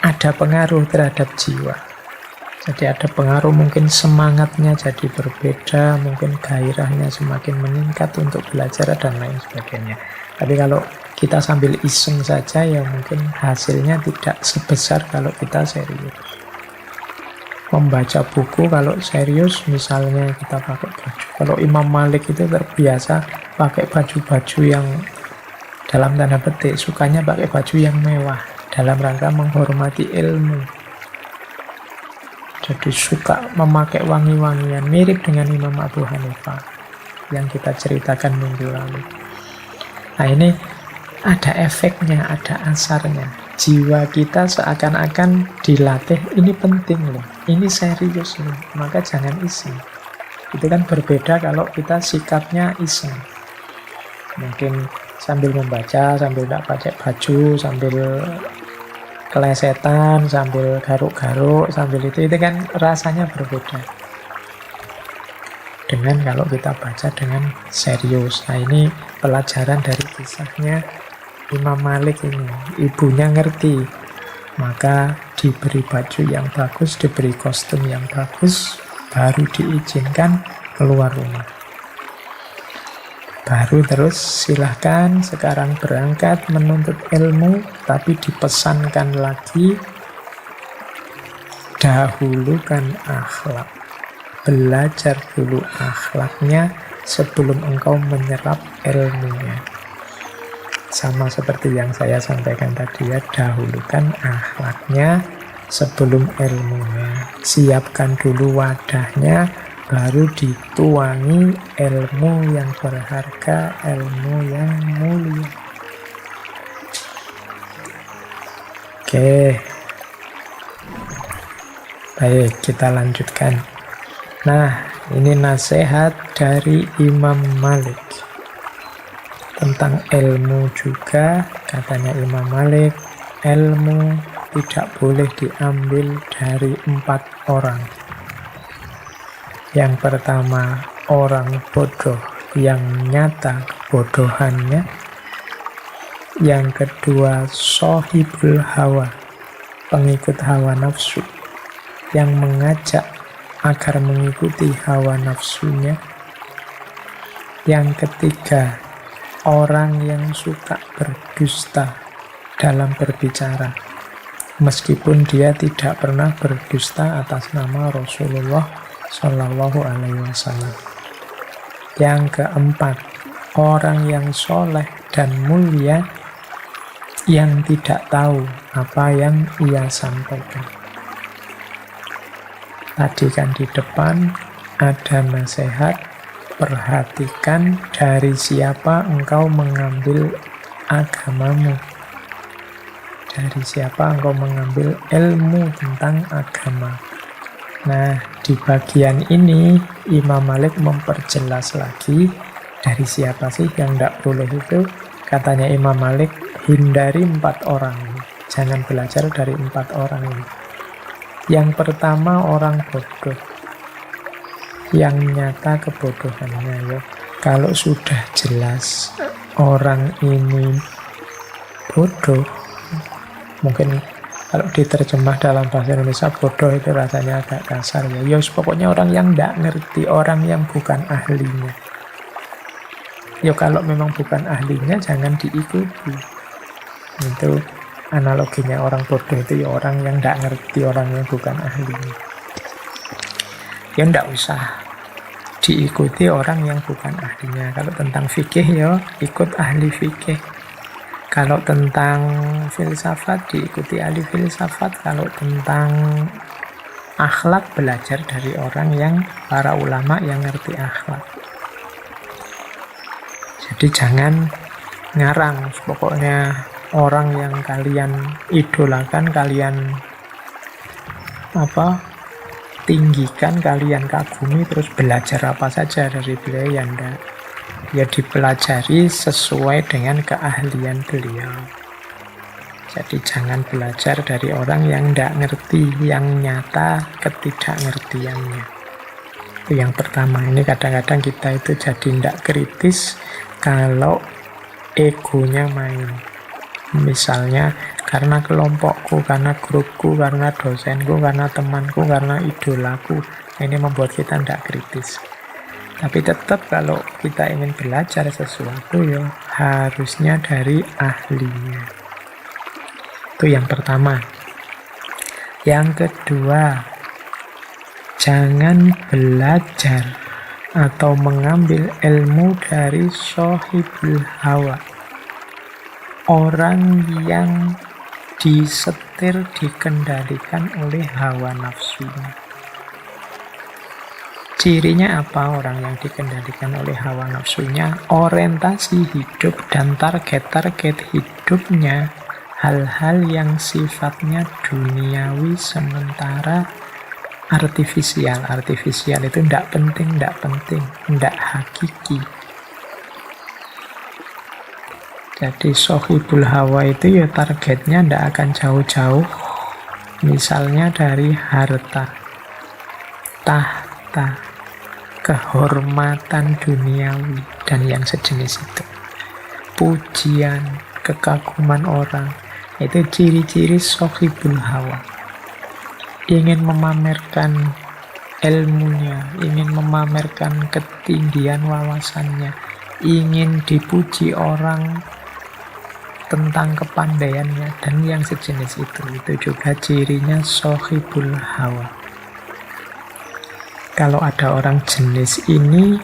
ada pengaruh terhadap jiwa. Jadi ada pengaruh, mungkin semangatnya jadi berbeda, mungkin gairahnya semakin meningkat untuk belajar dan lain sebagainya. Tapi kalau kita sambil iseng saja ya mungkin hasilnya tidak sebesar kalau kita serius. Membaca buku kalau serius misalnya kita pakai baju. Kalau Imam Malik itu terbiasa pakai baju-baju yang dalam tanda petik sukanya pakai baju yang mewah dalam rangka menghormati ilmu. Jadi suka memakai wangi-wangian, mirip dengan Imam Abu Hanifah yang kita ceritakan minggu lalu. Nah ini ada efeknya, ada asarnya. Jiwa kita seakan-akan dilatih, ini penting loh, ini serius loh, maka jangan iseng. Itu kan berbeda kalau kita sikapnya iseng. Mungkin sambil membaca, sambil tidak pakai baju, sambil kelesetan, sambil garuk-garuk, sambil itu kan rasanya berbeda dengan kalau kita baca dengan serius. Nah ini pelajaran dari kisahnya Imam Malik ini. Ibunya ngerti, maka diberi baju yang bagus, diberi kostum yang bagus, baru diizinkan keluar rumah. Baru terus silahkan sekarang berangkat menuntut ilmu, tapi dipesankan lagi dahulukan akhlak. Belajar dulu akhlaknya sebelum engkau menyerap ilmunya. Sama seperti yang saya sampaikan tadi ya, dahulukan akhlaknya sebelum ilmunya. Siapkan dulu wadahnya, baru dituangi ilmu yang berharga, ilmu yang mulia. Oke. Baik, kita lanjutkan. Nah, ini nasihat dari Imam Malik tentang ilmu juga. Katanya Imam Malik, ilmu tidak boleh diambil dari 4 orang. Yang pertama, orang bodoh yang nyata kebodohannya. Yang kedua, sohibul hawa, pengikut hawa nafsu, yang mengajak agar mengikuti hawa nafsunya. Yang ketiga, orang yang suka berdusta dalam berbicara, meskipun dia tidak pernah berdusta atas nama Rasulullah Shallallahu Alaihi Wasallam. Yang keempat, orang yang soleh dan mulia yang tidak tahu apa yang ia sampaikan. Tadi kan di depan ada nasihat, perhatikan dari siapa engkau mengambil agamamu. Dari siapa engkau mengambil ilmu tentang agama. Nah, di bagian ini Imam Malik memperjelas lagi dari siapa sih yang tidak boleh itu. Katanya Imam Malik, hindari 4 orang ini. Jangan belajar dari 4 orang ini. Yang pertama, orang bodoh yang nyata kebodohannya ya. Kalau sudah jelas orang ini bodoh, mungkin kalau diterjemah dalam bahasa Indonesia bodoh itu rasanya agak kasar ya. Yos, pokoknya orang yang tidak ngerti, orang yang bukan ahlinya. Ya kalau memang bukan ahlinya jangan diikuti. Itu analoginya orang bodoh itu ya orang yang tidak ngerti, orang yang bukan ahlinya. Ya tidak usah diikuti orang yang bukan ahlinya. Kalau tentang fikih ya ikut ahli fikih. Kalau tentang filsafat diikuti ahli filsafat. Kalau tentang akhlak belajar dari orang yang para ulama yang ngerti akhlak. Jadi jangan ngarang, pokoknya orang yang kalian idolakan, kalian tinggikan, kalian kagumi, terus belajar apa saja dari beliau, ya enggak. Ya dipelajari sesuai dengan keahlian beliau. Jadi jangan belajar dari orang yang enggak ngerti, yang nyata ketidakngertiannya. Itu yang pertama. Ini kadang-kadang kita itu jadi enggak kritis kalau egonya main. Misalnya karena kelompokku, karena grupku, karena dosenku, karena temanku, karena idolaku. Ini membuat kita tidak kritis. Tapi tetap kalau kita ingin belajar sesuatu ya harusnya dari ahlinya. Itu yang pertama. Yang kedua, jangan belajar atau mengambil ilmu dari sohibul hawa. Orang yang disetir, dikendalikan oleh hawa nafsunya. Cirinya apa orang yang dikendalikan oleh hawa nafsunya? Orientasi hidup dan target-target hidupnya hal-hal yang sifatnya duniawi, sementara artifisial. Artifisial itu tidak penting, tidak hakiki. Jadi sohibul hawa itu ya targetnya tidak akan jauh-jauh. Misalnya dari harta, tahta, kehormatan duniawi, dan yang sejenis itu. Pujian, kekaguman orang, itu ciri-ciri sohibul hawa. Ingin memamerkan ilmunya, ingin memamerkan ketinggian wawasannya, ingin dipuji orang tentang kepandaiannya, dan yang sejenis itu juga cirinya sohibul hawa. Kalau ada orang jenis ini,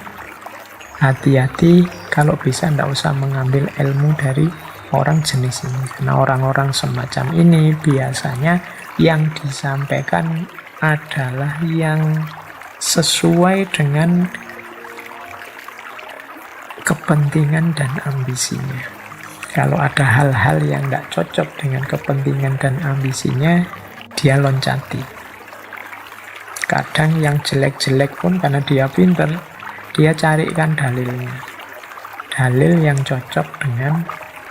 hati-hati, kalau bisa tidak usah mengambil ilmu dari orang jenis ini. Karena orang-orang semacam ini biasanya yang disampaikan adalah yang sesuai dengan kepentingan dan ambisinya. Kalau ada hal-hal yang tidak cocok dengan kepentingan dan ambisinya, dia loncati. Kadang yang jelek-jelek pun karena dia pinter, dia carikan dalilnya. Dalil yang cocok dengan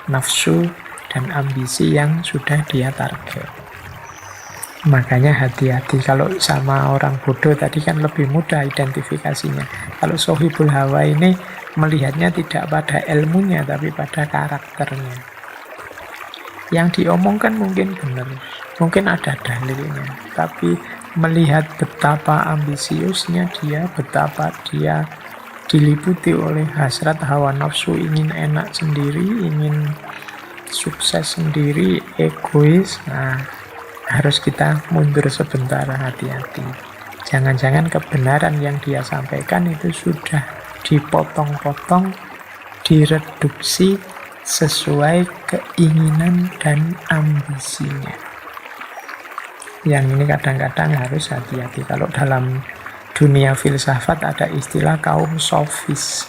nafsu dan ambisi yang sudah dia target. Makanya hati-hati kalau sama orang bodoh tadi kan lebih mudah identifikasinya. Kalau sohibul hawa ini melihatnya tidak pada ilmunya tapi pada karakternya. Yang diomongkan mungkin benar, mungkin ada dalilnya, tapi melihat betapa ambisiusnya dia, betapa dia diliputi oleh hasrat hawa nafsu, ingin enak sendiri, ingin sukses sendiri, egois. Nah, harus kita mundur sebentar, hati-hati. Jangan-jangan kebenaran yang dia sampaikan itu sudah dipotong-potong, direduksi sesuai keinginan dan ambisinya. Yang ini kadang-kadang harus hati-hati. Kalau dalam dunia filsafat ada istilah kaum sofis.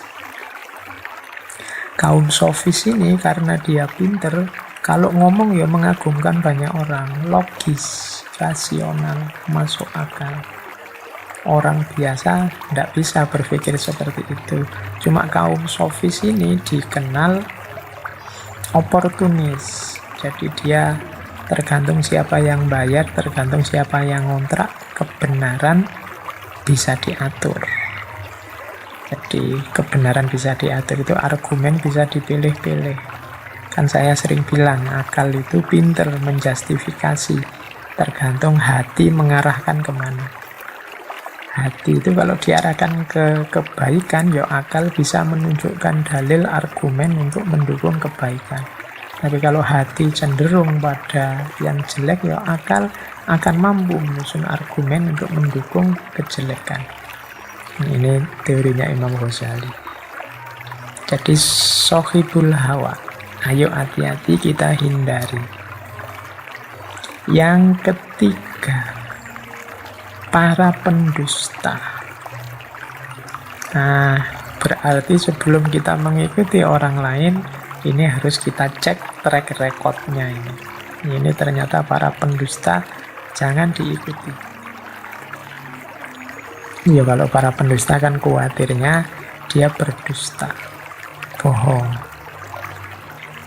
Kaum sofis ini karena dia pinter, kalau ngomong ya mengagumkan banyak orang, logis, rasional, masuk akal. Orang biasa tidak bisa berpikir seperti itu. Cuma kaum sofis ini dikenal oportunis. Jadi dia tergantung siapa yang bayar, tergantung siapa yang ngontrak, kebenaran bisa diatur. Jadi kebenaran bisa diatur itu argumen bisa dipilih-pilih. Kan saya sering bilang akal itu pinter menjustifikasi, tergantung hati mengarahkan kemana. Hati itu kalau diarahkan ke kebaikan, ya akal bisa menunjukkan dalil argumen untuk mendukung kebaikan. Tapi kalau hati cenderung pada yang jelek, ya akal akan mampu menyusun argumen untuk mendukung kejelekan. Ini teorinya Imam Ghazali. Jadi sohibul hawa, ayo hati-hati kita hindari. Yang ketiga, para pendusta. Nah, berarti sebelum kita mengikuti orang lain, ini harus kita cek track recordnya ini. Ini ternyata para pendusta, jangan diikuti. Ya kalau para pendusta kan khawatirnya dia berdusta, bohong.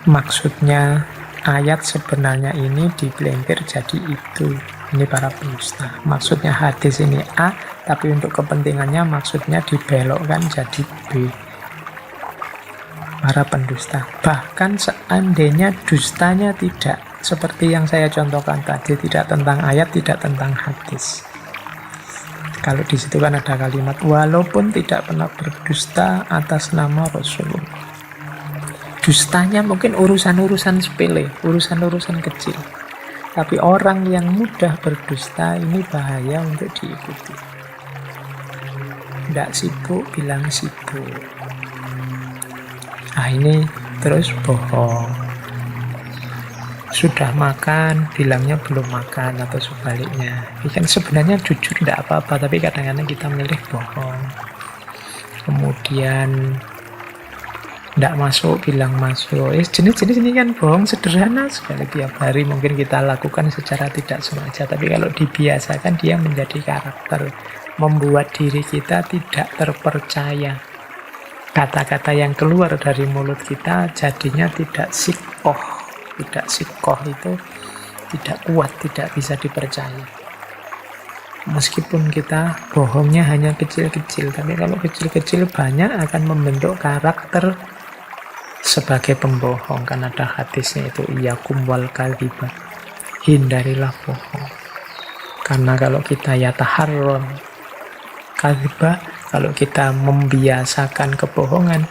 Maksudnya ayat sebenarnya ini dipelintir jadi itu. Ini para pendusta. Maksudnya hadis ini A, tapi untuk kepentingannya maksudnya dibelokkan jadi B. Para pendusta. Bahkan seandainya dustanya tidak seperti yang saya contohkan tadi, tidak tentang ayat, tidak tentang hadis. Kalau di situ kan ada kalimat walaupun tidak pernah berdusta atas nama Rasulullah. Dustanya mungkin urusan-urusan sepele, urusan-urusan kecil. Tapi orang yang mudah berdusta ini bahaya untuk diikuti. Tidak sibuk bilang sibuk. Nah ini terus bohong. Sudah makan, bilangnya belum makan atau sebaliknya. Ini kan sebenarnya jujur tidak apa-apa, tapi kadang-kadang kita milih bohong. Kemudian tidak masuk, bilang masuk. Jenis-jenis ini kan bohong sederhana sekali. Tiap hari mungkin kita lakukan secara tidak sengaja. Tapi kalau dibiasakan dia menjadi karakter. Membuat diri kita tidak terpercaya. Kata-kata yang keluar dari mulut kita jadinya tidak sikoh. Tidak sikoh itu tidak kuat, tidak bisa dipercaya. Meskipun kita bohongnya hanya kecil-kecil. Tapi kalau kecil-kecil banyak akan membentuk karakter sebagai pembohong. Kan ada hadisnya itu iyyakum wal kadhiba, hindarilah bohong. Karena kalau kita yataharron kadhiba, kalau kita membiasakan kebohongan,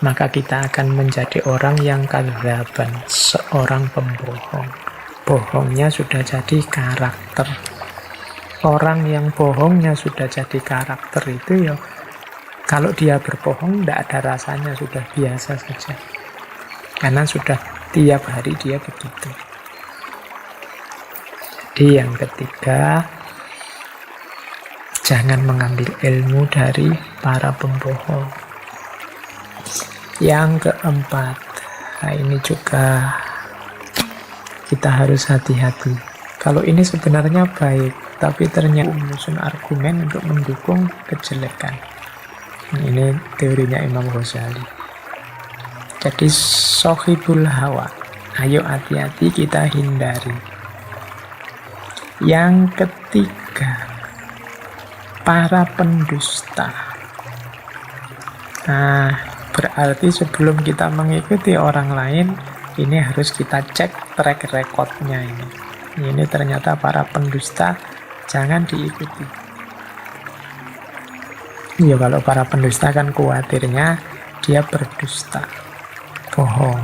maka kita akan menjadi orang yang kadzaban, seorang pembohong. Bohongnya sudah jadi karakter. Orang yang bohongnya sudah jadi karakter itu ya, kalau dia berbohong tidak ada rasanya, sudah biasa saja. Karena sudah tiap hari dia begitu. Jadi yang ketiga, jangan mengambil ilmu dari para pembohong. Yang keempat, nah ini juga kita harus hati-hati. Kalau ini sebenarnya baik, tapi ternyata menyusun argumen untuk mendukung kejelekan. Ini teorinya Imam Ghazali. Jadi sohibul hawa, ayo hati-hati kita hindari. Yang ketiga, para pendusta. Nah, berarti sebelum kita mengikuti orang lain, ini harus kita cek track recordnya ini. Ini ternyata para pendusta, jangan diikuti. Ya kalau para pendusta kan khawatirnya dia berdusta, bohong.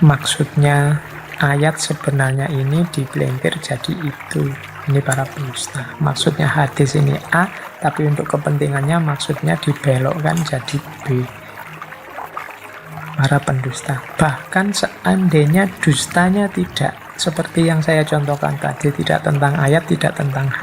Maksudnya ayat sebenarnya ini dipelintir jadi itu. Ini para pendusta. Maksudnya hadis ini A, tapi untuk kepentingannya maksudnya dibelokkan jadi B. Para pendusta. Bahkan seandainya dustanya tidak seperti yang saya contohkan tadi, tidak tentang ayat, tidak tentang hadis.